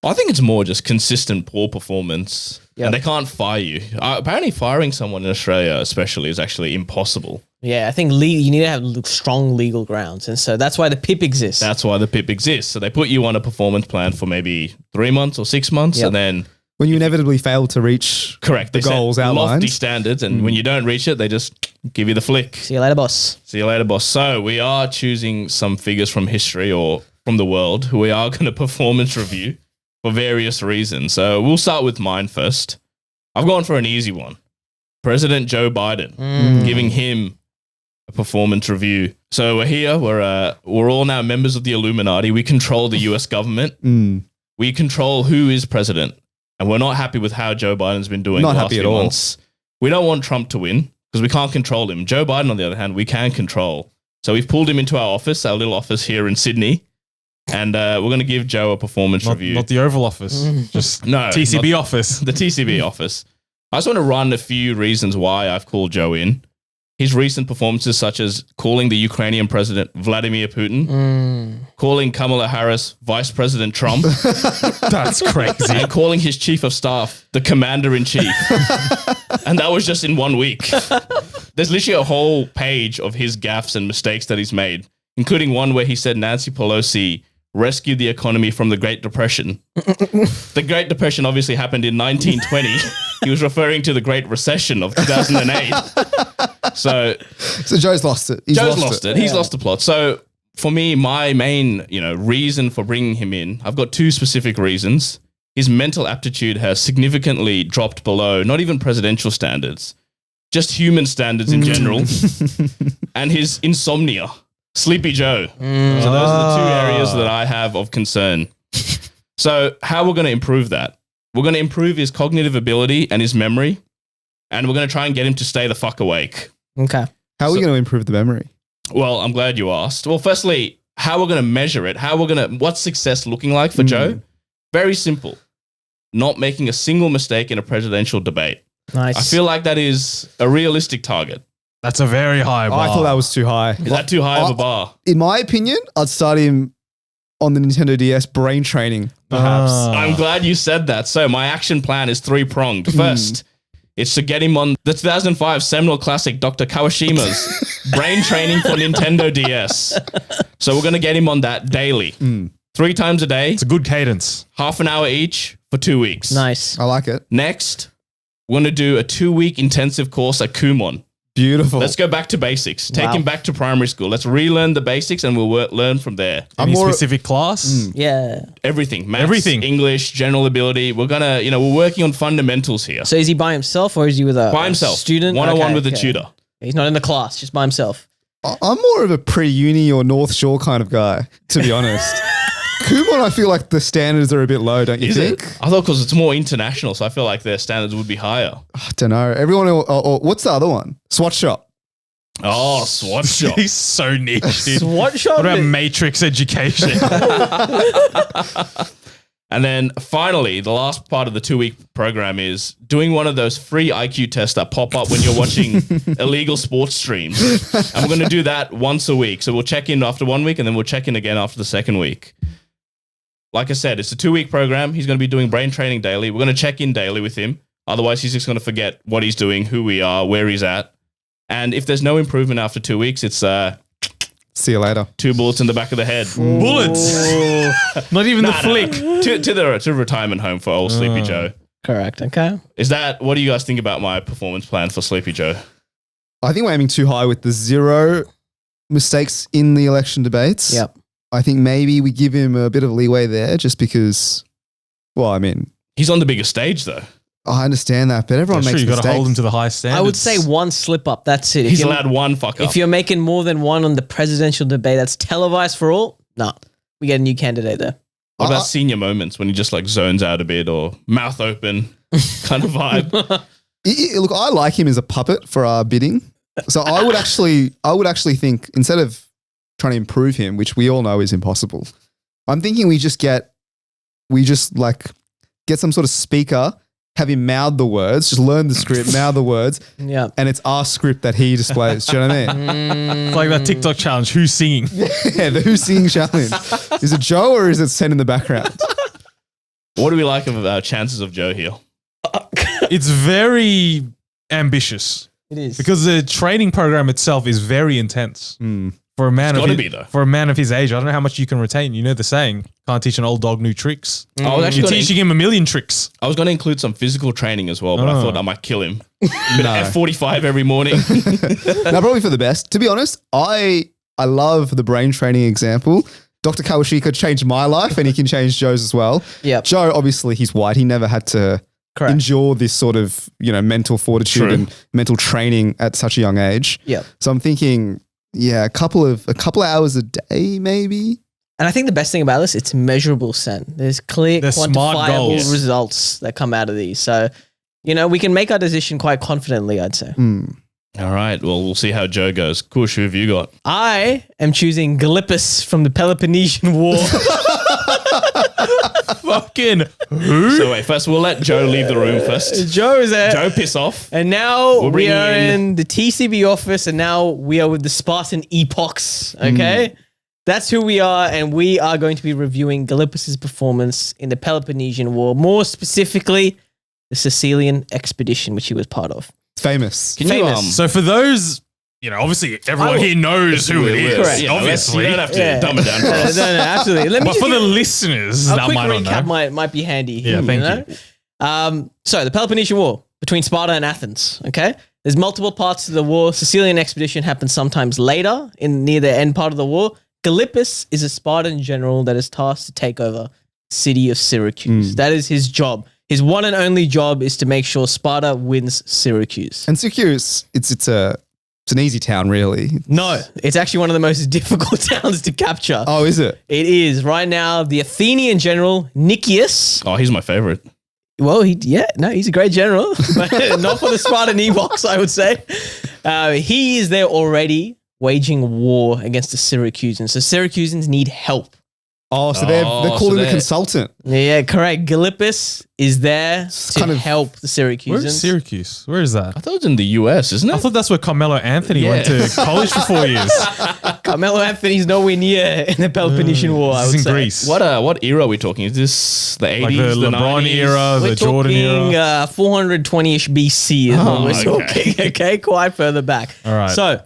I think it's more just consistent poor performance, Yeah. and they can't fire you. Apparently, firing someone in Australia, especially, is actually impossible. Yeah, I think you need to have strong legal grounds. And so that's why the PIP exists. That's why the PIP exists. So they put you on a performance plan for maybe 3 months or 6 months, Yep. and then When you inevitably fail to reach correct the they set goals lofty outlined. standards, and when you don't reach it, they just give you the flick. See you later, boss. See you later, boss. So we are choosing some figures from history or from the world who we are going to performance review for various reasons. So we'll start with mine first. I've gone for an easy one. President Joe Biden, giving him a performance review. So we're here. We're all now members of the Illuminati. We control the US government. We control who is president. And we're not happy with how Joe Biden's been doing Not the last happy at few all. months. We don't want Trump to win because we can't control him. Joe Biden, on the other hand, we can control. So we've pulled him into our office, our little office here in Sydney. And we're going to give Joe a performance review. Not the Oval Office. Just No, TCB not- office. the TCB office. I just want to run a few reasons why I've called Joe in. His recent performances, such as calling the Ukrainian president Vladimir Putin, calling Kamala Harris Vice President Trump, That's crazy. and calling his chief of staff the commander in chief. And that was just in 1 week. There's literally a whole page of his gaffes and mistakes that he's made, including one where he said Nancy Pelosi rescued the economy from the Great Depression. The Great Depression obviously happened in 1920. He was referring to the Great Recession of 2008. So Joe's lost it. He's Joe's lost it. He's Yeah. lost the plot. So for me, my main, reason for bringing him in, I've got two specific reasons. His mental aptitude has significantly dropped below not even presidential standards, just human standards in general, and his insomnia. Sleepy Joe. So those are the two areas that I have of concern. So how we're going to improve that? We're going to improve his cognitive ability and his memory, and we're going to try and get him to stay the fuck awake. Okay. How are we going to improve the memory? Well, I'm glad you asked. Well, firstly, how we're going to measure it, what's success looking like for Joe? Very simple. Not making a single mistake in a presidential debate. Nice. I feel like that is a realistic target. That's a very high bar. I thought that was too high. Is that too high of a bar? In my opinion, I'd start him on the Nintendo DS brain training, perhaps. I'm glad you said that. So my action plan is three-pronged. First, it's to get him on the 2005 seminal classic Dr. Kawashima's brain training for Nintendo DS. So we're going to get him on that daily. 3 times a day, It's a good cadence. half an hour each for 2 weeks. Nice. I like it. Next, we're going to do a 2-week intensive course at Kumon. Beautiful. Let's go back to basics. Take Wow. him back to primary school. Let's relearn the basics and we'll learn from there. Any more- specific class? Yeah. Everything. Maths, Everything. English, general ability. We're going to, we're working on fundamentals here. So is he by himself or is he with a By himself. student? One-on-one Okay, with a okay. tutor. He's not in the class, just by himself. I'm more of a pre-uni or North Shore kind of guy, to be honest. Kumon, I feel like the standards are a bit low, don't you Is think? it? I thought because it's more international, so I feel like their standards would be higher. I don't know. Everyone, or what's the other one? Swat Shop. Oh, swat shop. He's so niche, dude. What shot? What about Matrix education? And then finally, the last part of the 2-week program is doing one of those free IQ tests that pop up when you're watching illegal sports streams. And we're going to do that once a week. So we'll check in after 1 week and then we'll check in again after the second week. Like I said, it's a 2-week program. He's going to be doing brain training daily. We're going to check in daily with him. Otherwise, he's just going to forget what he's doing, who we are, where he's at. And if there's no improvement after 2 weeks, it's See you later. 2 bullets in the back of the head. Bullets. Not even the flick. To the retirement home for old Sleepy Joe. Correct. Okay. What do you guys think about my performance plan for Sleepy Joe? I think we're aiming too high with the 0 mistakes in the election debates. Yep. I think maybe we give him a bit of leeway there just because, well, I mean, He's on the biggest stage though. I understand that, but everyone Sure, makes you got to mistakes. hold him to the high standards. I would say one slip up. That's it. He's allowed one fuck up. If you're making more than one on the presidential debate that's televised for all, we get a new candidate there. What about senior moments when he just like zones out a bit or mouth open kind of vibe? Look, I like him as a puppet for our bidding. So I would actually think instead of trying to improve him, which we all know is impossible, I'm thinking we just get some sort of speaker, have him mouth the words, just learn the script, mouth the words, Yeah. and it's our script that he displays. Do you know what I mean? It's like that TikTok challenge. Who's singing? Yeah, the Who's Singing challenge. Is it Joe or is it Sen in the background? What do we like of chances of Joe here? It's very ambitious It is. because the training program itself is very intense. For a man It's of gotta his, be, though. for a man of his age, I don't know how much you can retain. You know the saying, can't teach an old dog new tricks. I was actually You're gonna teaching him a million tricks. I was going to include some physical training as well, but I thought I might kill him. Bit No. of F45 every morning. No, probably for the best. To be honest, I love the brain training example. Dr. Kawashika changed my life and he can change Joe's as well. Yep. Joe, obviously, he's white. He never had to Correct. endure this sort of, mental fortitude True. and mental training at such a young age. Yep. So I'm thinking, a couple of hours a day, maybe. And I think the best thing about this, it's measurable, Sen. There's clear, They're smart quantifiable goals. results that come out of these. So, we can make our decision quite confidently, I'd say. All right. Well, we'll see how Joe goes. Kush, who have you got? I am choosing Gilippus from the Peloponnesian War. Fucking who? So wait, first we'll let Joe leave the room first. Joe is there. Joe, piss off. And now We'll we bring are you in. in the TCB office, and now we are with the Spartan Epochs. Okay, that's who we are, and we are going to be reviewing Gilippus's performance in the Peloponnesian War, more specifically the Sicilian expedition, which he was part of. Famous. Can you, Famous. So for those, obviously everyone here knows who it is. Correct. you know, Obviously. you don't have to Yeah. dumb it down for No, us. absolutely. Let me But just for the give listeners a that quick might not recap. know. Might be handy. Yeah, thank you. So the Peloponnesian War between Sparta and Athens. Okay, there's multiple parts to the war. Sicilian expedition happens sometimes later near the end part of the war. Gilippus is a Spartan general that is tasked to take over the city of Syracuse. That is his job. His one and only job is to make sure Sparta wins Syracuse. And Syracuse, it's an easy town, really. No, it's actually one of the most difficult towns to capture. Oh, is it? It is right now. The Athenian general Nicias. Oh, he's my favorite. Well, he's a great general, but not for the Spartan Evox, I would say. He is there already waging war against the Syracusans. So Syracusans need help. Oh, so they're calling a consultant. Yeah, correct. Gilippus is there to help the Syracusans. Where's Syracuse? Where is that? I thought it was in the US, isn't it? I thought that's where Carmelo Anthony went to college for 4 years. Carmelo Anthony's nowhere near in the Peloponnesian War. I This would is in say. Greece. What era are we talking? Is this the 80s, Like the LeBron 90s? era, We're the Jordan talking era. 420-ish BC is what we're talking. Okay, quite further back. All right. So,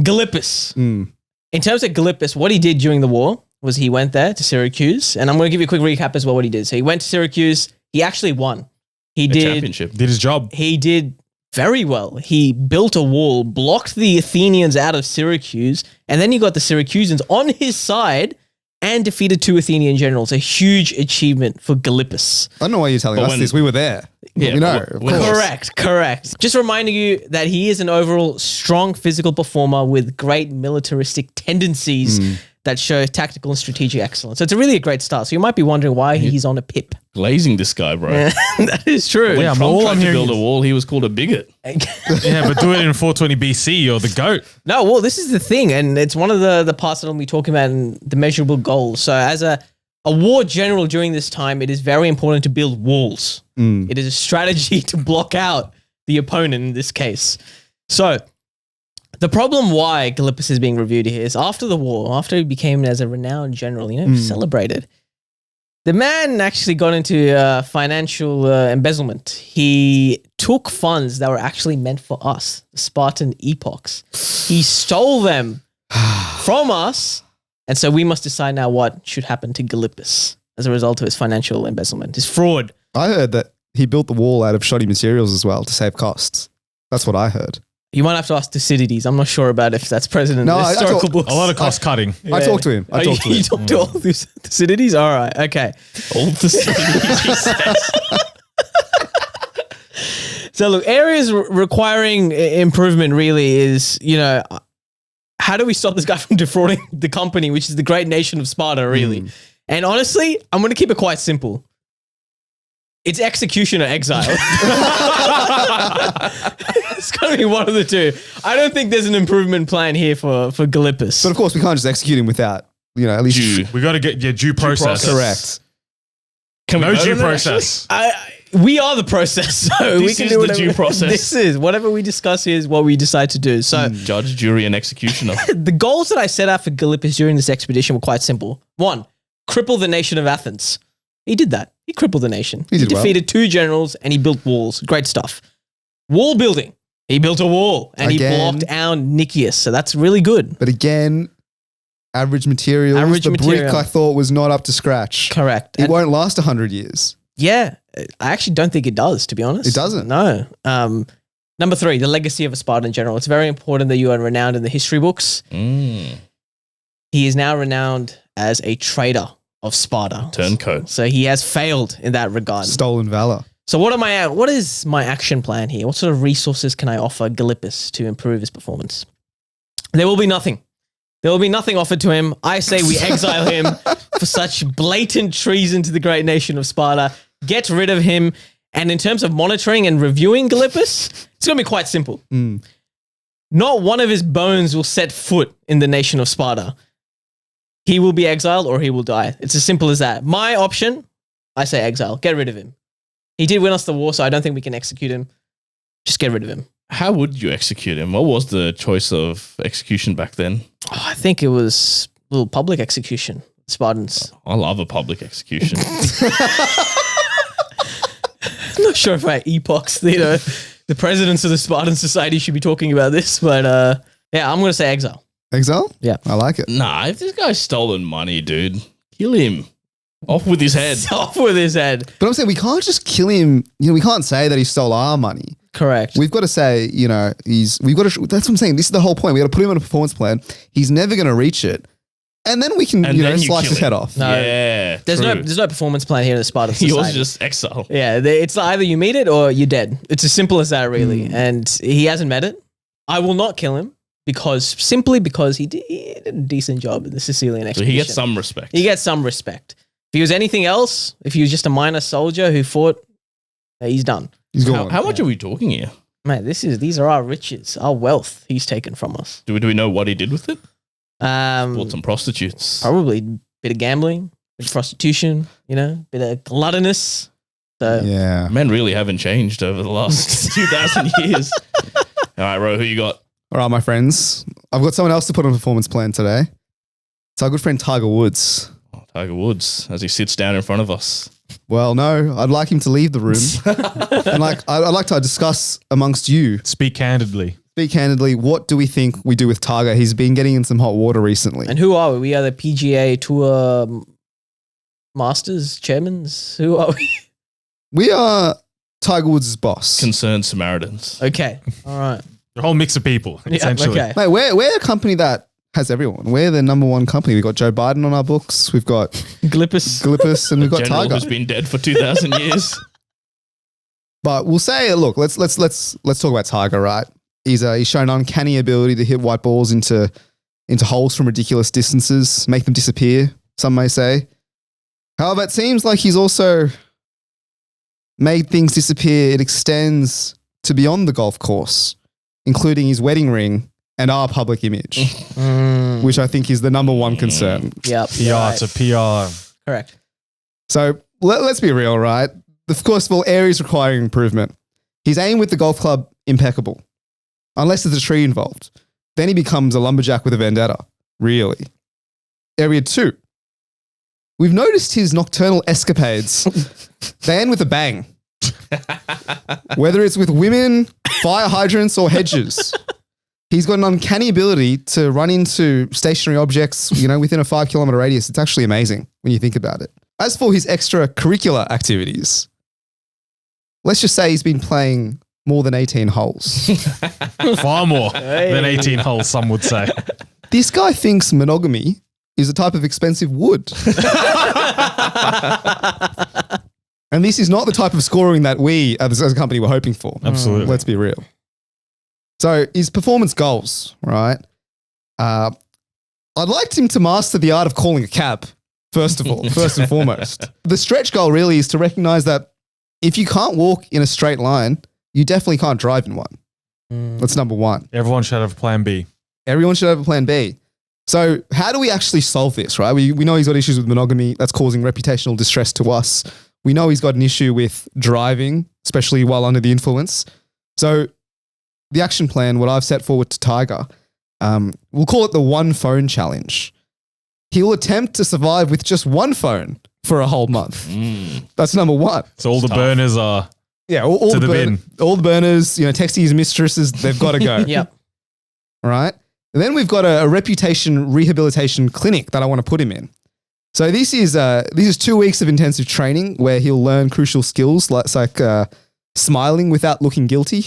Gilippus. Mm. In terms of Gilippus, what he did during the war was he went there to Syracuse, and I'm going to give you a quick recap as well what he did. So he went to Syracuse. He actually won. He did championship. Did his job. He did very well. He built a wall, blocked the Athenians out of Syracuse, and then he got the Syracusans on his side and defeated 2 Athenian generals. A huge achievement for Gilippus. I don't know why you're telling us this. We were there. Yeah, we know. but Of when- course. Correct. Just reminding you that he is an overall strong physical performer with great militaristic tendencies that show tactical and strategic excellence. So it's really a great start. So you might be wondering why he's on a pip. Glazing this guy, bro. That is true. When Yeah, Trump all tried I'm to hearing build a is- wall, he was called a bigot. Yeah, but do it in 420 BC. You're the GOAT. No, well, this is the thing, and it's one of the parts that I'll be talking about in the measurable goals. So as a war general during this time, it is very important to build walls. It is a strategy to block out the opponent in this case. So the problem why Gilippus is being reviewed here is after the war, after he became as a renowned general, celebrated, the man actually got into financial embezzlement. He took funds that were actually meant for us, the Spartan epochs. He stole them from us, and so we must decide now what should happen to Gilippus as a result of his financial embezzlement, his fraud. I heard that he built the wall out of shoddy materials as well to save costs. That's what I heard. You might have to ask Thucydides. I'm not sure about if that's present in No, the I historical thought- books. A lot of cost cutting. I talked to him. I talked to You him. talked to all Thucydides? All right, okay. All the So look, areas requiring improvement really is, how do we stop this guy from defrauding the company, which is the great nation of Sparta, really? And honestly, I'm going to keep it quite simple. It's execution or exile. It's going to be one of the two. I don't think there's an improvement plan here for Gilippus. But of course, we can't just execute him without, at least Due. We got to get due process. correct. Can we No vote due on it, process. We are the process, so we This can is do the whatever. due process. This is whatever we discuss here is what we decide to do. So actually? Judge, jury, and executioner. the goals that I set out for Gilippus during this expedition were quite simple. 1, cripple the nation of Athens. He did that. He crippled the nation. He did well. defeated 2 generals and he built walls. Great stuff. Wall building. He built a wall and he Again. blocked out Nicias. So that's really good. But again, average materials. Average the material. brick I thought was not up to scratch. Correct. It And won't last 100 years. yeah, I actually don't think it does, to be honest. It doesn't? No. Number 3, the legacy of a Spartan general. It's very important that you are renowned in the history books. He is now renowned as a traitor of Sparta. Turncoat. So he has failed in that regard. Stolen valor. So what is my action plan here? What sort of resources can I offer Gilippus to improve his performance? There will be nothing. There will be nothing offered to him. I say we exile him for such blatant treason to the great nation of Sparta. Get rid of him. And in terms of monitoring and reviewing Gilippus, it's going to be quite simple. Not one of his bones will set foot in the nation of Sparta. He will be exiled or he will die. It's as simple as that. My option, I say exile. Get rid of him. He did win us the war, so I don't think we can execute him. Just get rid of him. How would you execute him? What was the choice of execution back then? Oh, I think it was a little public execution. Spartans. I love a public execution. I'm not sure if our epochs, the presidents of the Spartan society should be talking about this, but yeah, I'm going to say exile. Exile? Yeah. I like it. Nah, if this guy's stolen money, dude, kill him. Off with his head. Off with his head. But I'm saying we can't just kill him. We can't say that he stole our money. Correct. We've got to say, that's what I'm saying. This is the whole point. We got to put him on a performance plan. He's never going to reach it. And then we can, And then you slice kill his him. head off. No. Yeah. There's true. no performance plan here in the Spartan society. Yours just exile. Yeah, it's either you meet it or you're dead. It's as simple as that, really. And he hasn't met it. I will not kill him simply because he did a decent job in the Sicilian So expedition. he gets some respect. He gets some respect. If he was anything else, if he was just a minor soldier who fought, he's done. He's gone. How much are we talking here? Mate, these are our riches, our wealth he's taken from us. Do we know what he did with it? Bought Probably some prostitutes. a bit of gambling, bit of prostitution, bit of gluttonous. So Yeah. Men really haven't changed over the last 2,000 years. All right, Ro, who you got? All right, my friends. I've got someone else to put on a performance plan today. It's our good friend Tiger Woods. Oh, Tiger Woods, as he sits down in front of us. Well, no, I'd like him to leave the room. And I'd like to discuss amongst you, Speak candidly. speak candidly, what do we think we do with Tiger? He's been getting in some hot water recently. And who are we? We are the PGA Tour Masters, Chairmans. Who are we? We are Tiger Woods' boss. Concerned Samaritans. Okay. All right. A whole mix of people, Yeah, essentially. okay. Mate, we're a company that has everyone. We're the number one company. We've got Joe Biden on our books. We've got Gilippus. and we've got General Tiger. who's been dead for 2,000 years. But we'll say, look, let's talk about Tiger, right? He's shown uncanny ability to hit white balls into holes from ridiculous distances, make them disappear, some may say. However, it seems like he's also made things disappear. It extends to beyond the golf course, including his wedding ring and our public image, which I think is the number one concern. Yep. PR right. to PR. Correct. So let's be real, right? Of course, for all areas requiring improvement, his aim with the golf club, impeccable. Unless there's a tree involved. Then he becomes a lumberjack with a vendetta. Really. Area 2. We've noticed his nocturnal escapades. They end with a bang. Whether it's with women, fire hydrants, or hedges. He's got an uncanny ability to run into stationary objects, within a 5 kilometer radius. It's actually amazing when you think about it. As for his extracurricular activities, let's just say he's been playing more than 18 holes. Far more than 18 holes, some would say. This guy thinks monogamy is a type of expensive wood. And this is not the type of scoring that we as a company were hoping for. Absolutely. Let's be real. So his performance goals, right? I'd like him to master the art of calling a cab, first of all, first and foremost. The stretch goal really is to recognize that if you can't walk in a straight line, you definitely can't drive in one. That's number one. Everyone should have plan B. Everyone should have a plan B. So how do we actually solve this, right? We know he's got issues with monogamy. That's causing reputational distress to us. We know he's got an issue with driving, especially while under the influence. So the action plan, what I've set forward to Tiger, we'll call it the one phone challenge. He'll attempt to survive with just one phone for a whole month. That's number one. So all the burners are Yeah, all To the the bin. all the burners, texting his mistresses, they've got to go. Yep. All right. And then we've got a reputation rehabilitation clinic that I want to put him in. So this is 2 weeks of intensive training where he'll learn crucial skills like smiling without looking guilty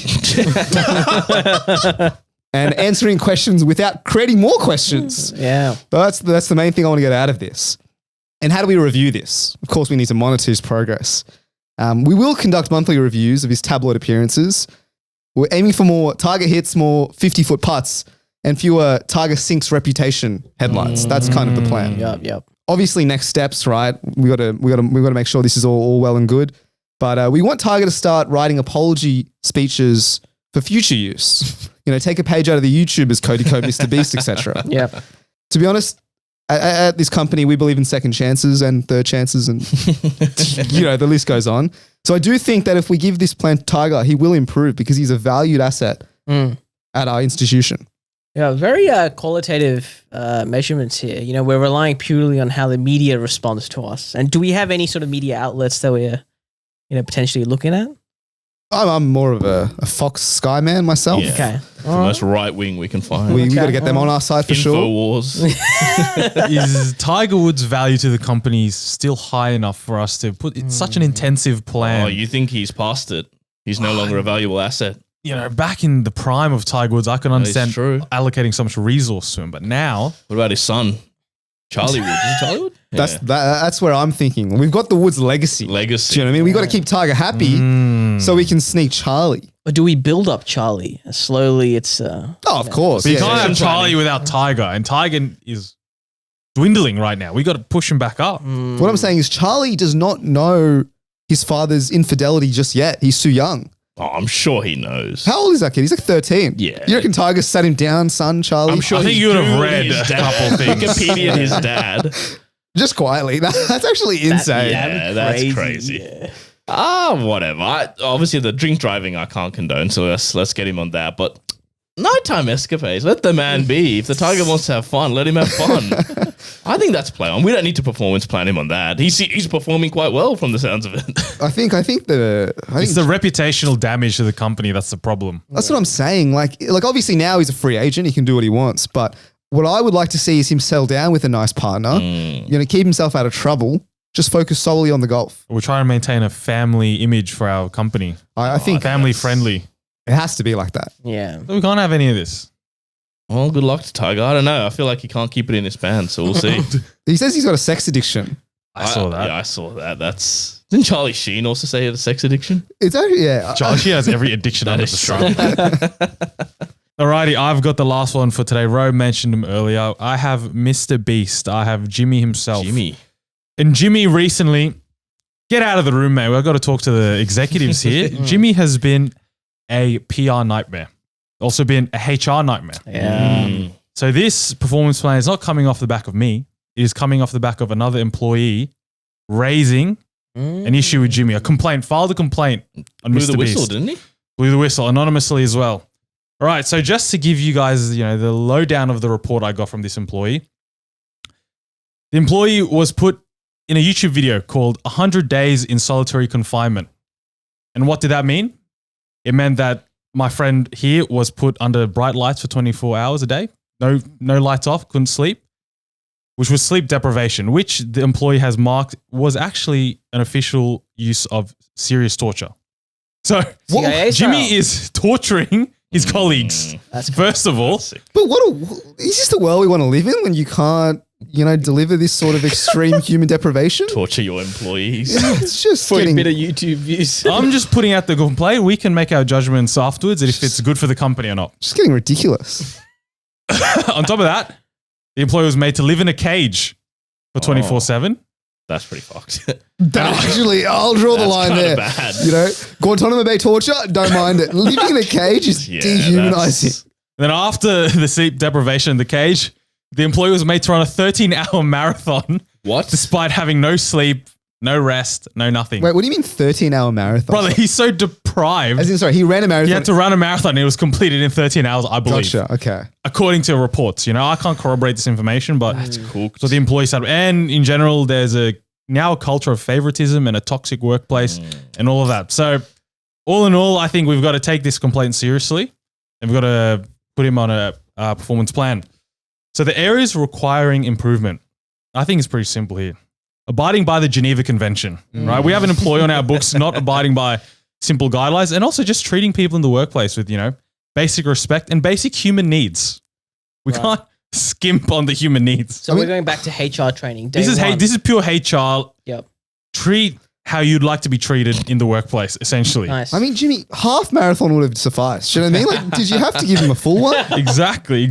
and answering questions without creating more questions. Yeah. But that's the main thing I want to get out of this. And how do we review this? Of course, we need to monitor his progress. We will conduct monthly reviews of his tabloid appearances. We're aiming for more Tiger hits, more 50-foot putts, and fewer Tiger sinks reputation headlines. That's kind of the plan. Yep. Obviously, next steps, right? We got to make sure this is all well and good. But we want Tiger to start writing apology speeches for future use. Take a page out of the YouTubers, Cody Code, MrBeast, etc. Yep. To be honest, at this company, we believe in second chances and third chances, and the list goes on. So I do think that if we give this plan to Tiger, he will improve because he's a valued asset at our institution. Yeah, very qualitative measurements here. We're relying purely on how the media responds to us. And do we have any sort of media outlets that we're, potentially looking at? I'm more of a Fox Sky man myself. Yeah. Okay. The most right wing we can find. We got to get them on our side for sure. Infowars. Is Tiger Woods' value to the company still high enough for us to put it's such an intensive plan? Oh, you think he's past it? He's no longer a valuable asset. Back in the prime of Tiger Woods, I can understand true. allocating so much resource to him, but now What about his son, Charlie Wood? Is it Charlie Wood? That's where I'm thinking. We've got the Woods legacy. Legacy. Do you know what I mean? We got to keep Tiger happy so we can sneak Charlie. Or do we build up Charlie? Slowly it's... Oh, of course. but you Yeah, can't yeah. have Charlie without Tiger, and Tiger is dwindling right now. We got to push him back up. What I'm saying is Charlie does not know his father's infidelity just yet. He's too young. Oh, I'm sure he knows. How old is that kid? He's like 13. Yeah. You reckon Tiger sat him down, son, Charlie? I'm sure I think he's you would have Googling read his a dad. couple things. Wikipedia his dad. Just quietly. That's actually insane. Yeah, that's crazy. Yeah. Whatever. Obviously, the drink driving I can't condone, so let's get him on that. But nighttime escapades, let the man be. If the Tiger wants to have fun, let him have fun. I think that's play on. We don't need to performance plan him on that. He's performing quite well from the sounds of it. I think It's the reputational damage to the company that's the problem. that's what I'm saying. Like obviously now he's a free agent. He can do what he wants. But what I would like to see is him settle down with a nice partner. Keep himself out of trouble. Just focus solely on the golf. We're trying to maintain a family image for our company. I think Family friendly. it has to be like that. Yeah. So we can't have any of this. Well, good luck to Tiger. I don't know. I feel like he can't keep it in his pants, so we'll see. He says he's got a sex addiction. I saw that. Yeah, I saw that. Didn't Charlie Sheen also say he had a sex addiction? It's actually, yeah. Josh, he has every addiction That under is the true. sun. Alrighty, I've got the last one for today. Ro mentioned him earlier. I have MrBeast. I have Jimmy himself. Jimmy. And Jimmy recently, get out of the room, mate. We've got to talk to the executives here. Jimmy has been a PR nightmare. Also been a HR nightmare. Yeah. So this performance plan is not coming off the back of me. It is coming off the back of another employee raising an issue with Jimmy. Filed a complaint on Blew MrBeast. the whistle, didn't he? Blew the whistle anonymously as well. All right, so just to give you guys, the lowdown of the report I got from this employee. The employee was put in a YouTube video called 100 Days in Solitary Confinement. And what did that mean? It meant that my friend here was put under bright lights for 24 hours a day. No lights off, couldn't sleep, which was sleep deprivation, which the employee has marked was actually an official use of serious torture. So CIA Jimmy style. is torturing his colleagues. That's First of all, But is this the world we want to live in when you can't, deliver this sort of extreme human deprivation? Torture your employees. It's just for a getting, bit of YouTube views. I'm just putting out the complaint. We can make our judgments afterwards if it's good for the company or not. just getting ridiculous. On top of that, the employee was made to live in a cage for 24/7. That's pretty fucked. Actually, I'll draw the That's line kinda there. bad. Guantanamo Bay torture, don't mind it. Living in a cage is Yeah, dehumanizing. that's- Then after the sleep deprivation in the cage, the employee was made to run a 13-hour marathon What? despite having no sleep, no rest, no nothing. Wait, what do you mean 13-hour marathon? Brother, he's so deprived. As in, sorry, he ran a marathon. He had to run a marathon and it was completed in 13 hours, I believe. Gotcha, okay. According to reports. I can't corroborate this information, but That's cool. so the employee said, and in general, there's now a culture of favoritism and a toxic workplace and all of that. So all in all, I think we've got to take this complaint seriously and we've got to put him on a performance plan. So the areas requiring improvement, I think it's pretty simple here. Abiding by the Geneva Convention, right? We have an employee on our books not abiding by simple guidelines and also just treating people in the workplace with, basic respect and basic human needs. We can't skimp on the human needs. So we're going back to HR training. Day This is pure HR. Yep. Treat how you'd like to be treated in the workplace, essentially. Nice. I mean, Jimmy, half marathon would have sufficed. You know what I mean? Like, did you have to give him a full one? Exactly.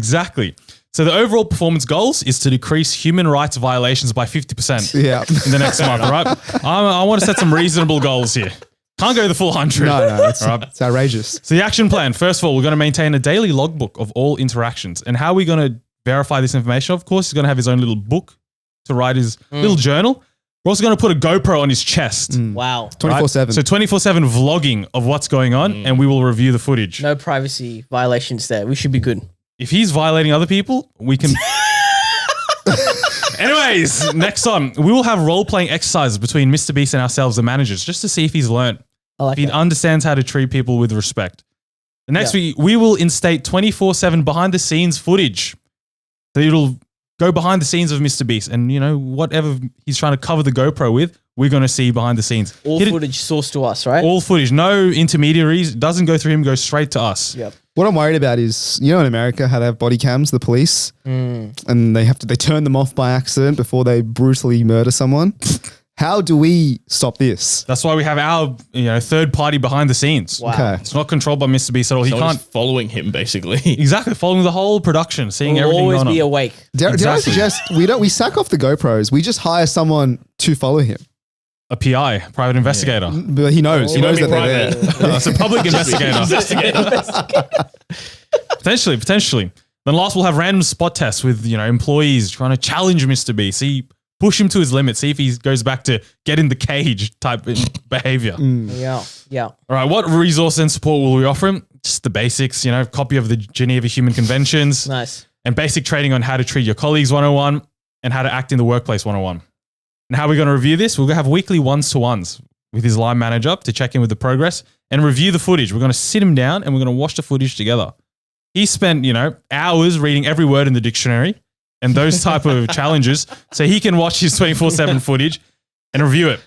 So the overall performance goals is to decrease human rights violations by 50% Yeah. in the next month, all right? I want to set some reasonable goals here. Can't go the full 100. No, it's, All right. it's outrageous. So the action plan, first of all, we're going to maintain a daily logbook of all interactions. And how are we going to verify this information? Of course, he's going to have his own little book to write his little journal. We're also going to put a GoPro on his chest. Wow. 24/7. So 24/7 vlogging of what's going on, and we will review the footage. No privacy violations there. We should be good. If he's violating other people, we can. Anyways, next on, we will have role-playing exercises between MrBeast and ourselves, the managers, just to see if he's learned, I like if he that. understands how to treat people with respect. The next week, we will instate 24/7 behind-the-scenes footage. So it'll go behind the scenes of MrBeast, and whatever he's trying to cover the GoPro with, we're going to see behind the scenes. All footage sourced to us, right? All footage, no intermediaries. Doesn't go through him, goes straight to us. Yep. What I'm worried about is, in America, how they have body cams, the police, and they turn them off by accident before they brutally murder someone. How do we stop this? That's why we have our third party behind the scenes. Wow. Okay. It's not controlled by MrBeast at all. He Someone's can't following him, basically. exactly following the whole production, seeing We'll everything always going be on. awake. Dare I Exactly. suggest we sack off the GoPros. We just hire someone to follow him. A PI, private investigator. But he knows. He knows that they're there. It's a public investigator. Potentially. Then last, we'll have random spot tests with employees trying to challenge Mr. B. See, push him to his limit. See if he goes back to get in the cage type behavior. Yeah. All right, what resource and support will we offer him? Just the basics, copy of the Geneva Human Conventions. Nice. And basic training on how to treat your colleagues 101 and how to act in the workplace 101. And how are we going to review this? We're going to have weekly ones-to-ones with his line manager to check in with the progress and review the footage. We're going to sit him down and we're going to watch the footage together. He spent, hours reading every word in the dictionary and those type of challenges so he can watch his 24/7 footage and review it.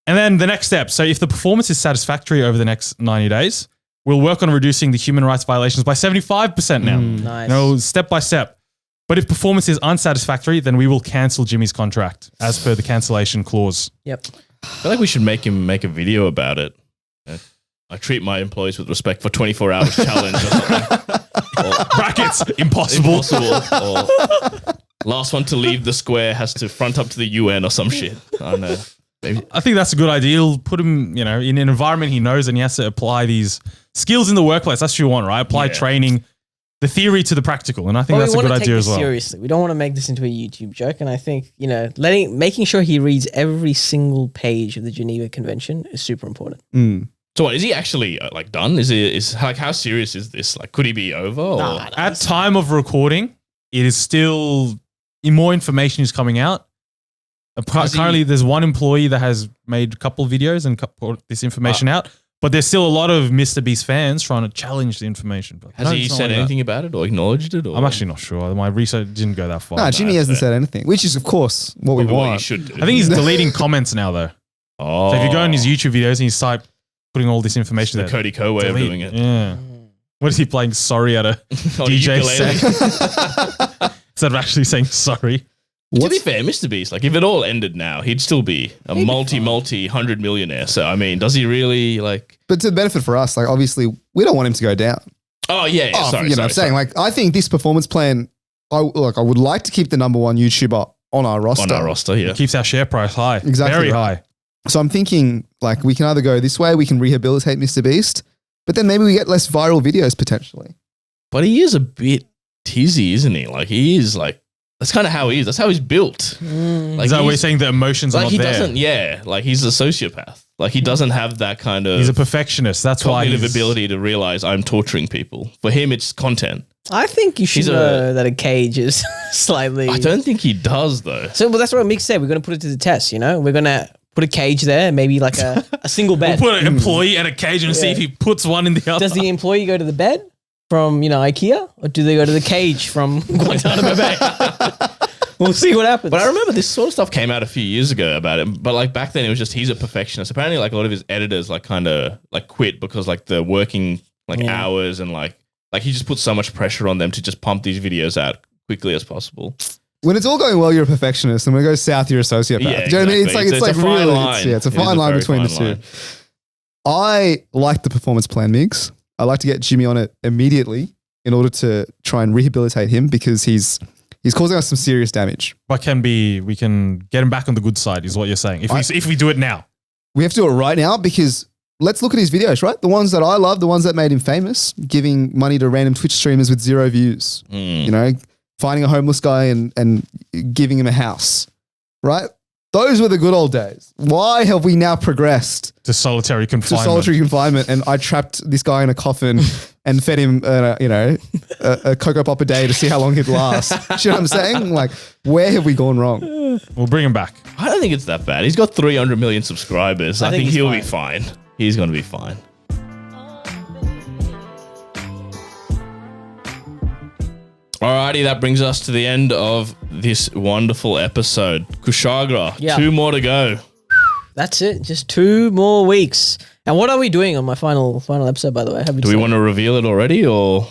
And then the next step. So if the performance is satisfactory over the next 90 days, we'll work on reducing the human rights violations by 75% now. Nice. Step by step. But if performance is unsatisfactory, then we will cancel Jimmy's contract as per the cancellation clause. Yep. I feel like we should make him make a video about it. I treat my employees with respect for 24 hours challenge or something. Brackets, impossible. Or last one to leave the square has to front up to the UN or some shit. I don't know. Maybe. I think that's a good idea. You'll put him, in an environment he knows and he has to apply these skills in the workplace. That's what you want, right? Apply training, the theory to the practical. And I think that's a good idea as well. Seriously, we don't want to make this into a YouTube joke. And I think, making sure he reads every single page of the Geneva Convention is super important. So what, is he actually done? Is how serious is this? Like, could he be over? Or? At time of recording, it is still more information is coming out. Currently, there's one employee that has made a couple of videos and put this information out, but there's still a lot of MrBeast fans trying to challenge the information. But has he said anything about it or acknowledged it? Or? I'm actually not sure. My research didn't go that far. No, Jimmy hasn't said anything, which is, of course, what we want. What you should do. I think he's deleting comments now, though. Oh. So if you go on his YouTube videos and you start putting all this information the Cody Co way of doing it. Yeah. What is he playing sorry at a DJ set? Instead of actually saying sorry. To be fair, MrBeast, if it all ended now, he'd still be a multi 100 millionaire. So, I mean, does he really But to the benefit for us, obviously, we don't want him to go down. Oh, yeah. Sorry. I'm saying, I think this performance plan, I would like to keep the number one YouTuber on our roster. Yeah. It keeps our share price high. Exactly. Very high. So I'm thinking, we can either go this way, we can rehabilitate MrBeast, but then maybe we get less viral videos potentially. But he is a bit tizzy, isn't he? He is that's kind of how he is. That's how he's built. Is that we're saying the emotions are not he there? Doesn't, yeah. He's a sociopath. He doesn't have that kind of... He's a perfectionist. That's why cognitive ability to realize I'm torturing people. For him, it's content. I think you should know that a cage is slightly... I don't think he does, though. So, that's what Mick said. We're going to put it to the test, We're going to put a cage there, maybe a single bed. We'll put an employee and a cage and see if he puts one in the other. Does the employee go to the bed from, IKEA? Or do they go to the cage from Guantanamo Bay? We'll see what happens. But I remember this sort of stuff came out a few years ago about it. But back then it was just he's a perfectionist. Apparently a lot of his editors kind of quit because the working hours and he just put so much pressure on them to just pump these videos out quickly as possible. When it's all going well, you're a perfectionist, and when it goes south, you're a sociopath. Yeah, Do you know what I mean? It's a fine line. It's a fine line between the two. I like the performance plan, Migs. I like to get Jimmy on it immediately in order to try and rehabilitate him because he's causing us some serious damage. But we can get him back on the good side, is what you're saying. If we do it now. We have to do it right now because let's look at his videos, right? The ones that I love, the ones that made him famous, giving money to random Twitch streamers with 0 views, finding a homeless guy and giving him a house, right? Those were the good old days. Why have we now progressed to solitary confinement? And I trapped this guy in a coffin and fed him, a Cocoa Pop a day to see how long he'd last. You know what I'm saying? Where have we gone wrong? We'll bring him back. I don't think it's that bad. He's got 300 million subscribers. I think he'll be fine. He's going to be fine. Alrighty, that brings us to the end of this wonderful episode. Kushagra, 2 more to go. That's it. Just 2 more weeks. And what are we doing on my final episode, by the way? Do we want to reveal it already, or?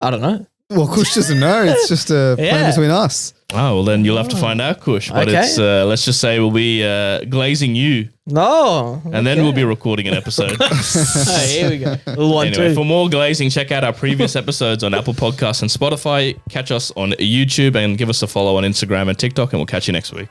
I don't know. Well, Kush doesn't know. It's just a plan between us. Oh, well then you'll have to find out, Kush. But it's, let's just say we'll be glazing you. No. And then we'll be recording an episode. Here we go. Anyway, for more glazing, check out our previous episodes on Apple Podcasts and Spotify. Catch us on YouTube and give us a follow on Instagram and TikTok, and we'll catch you next week.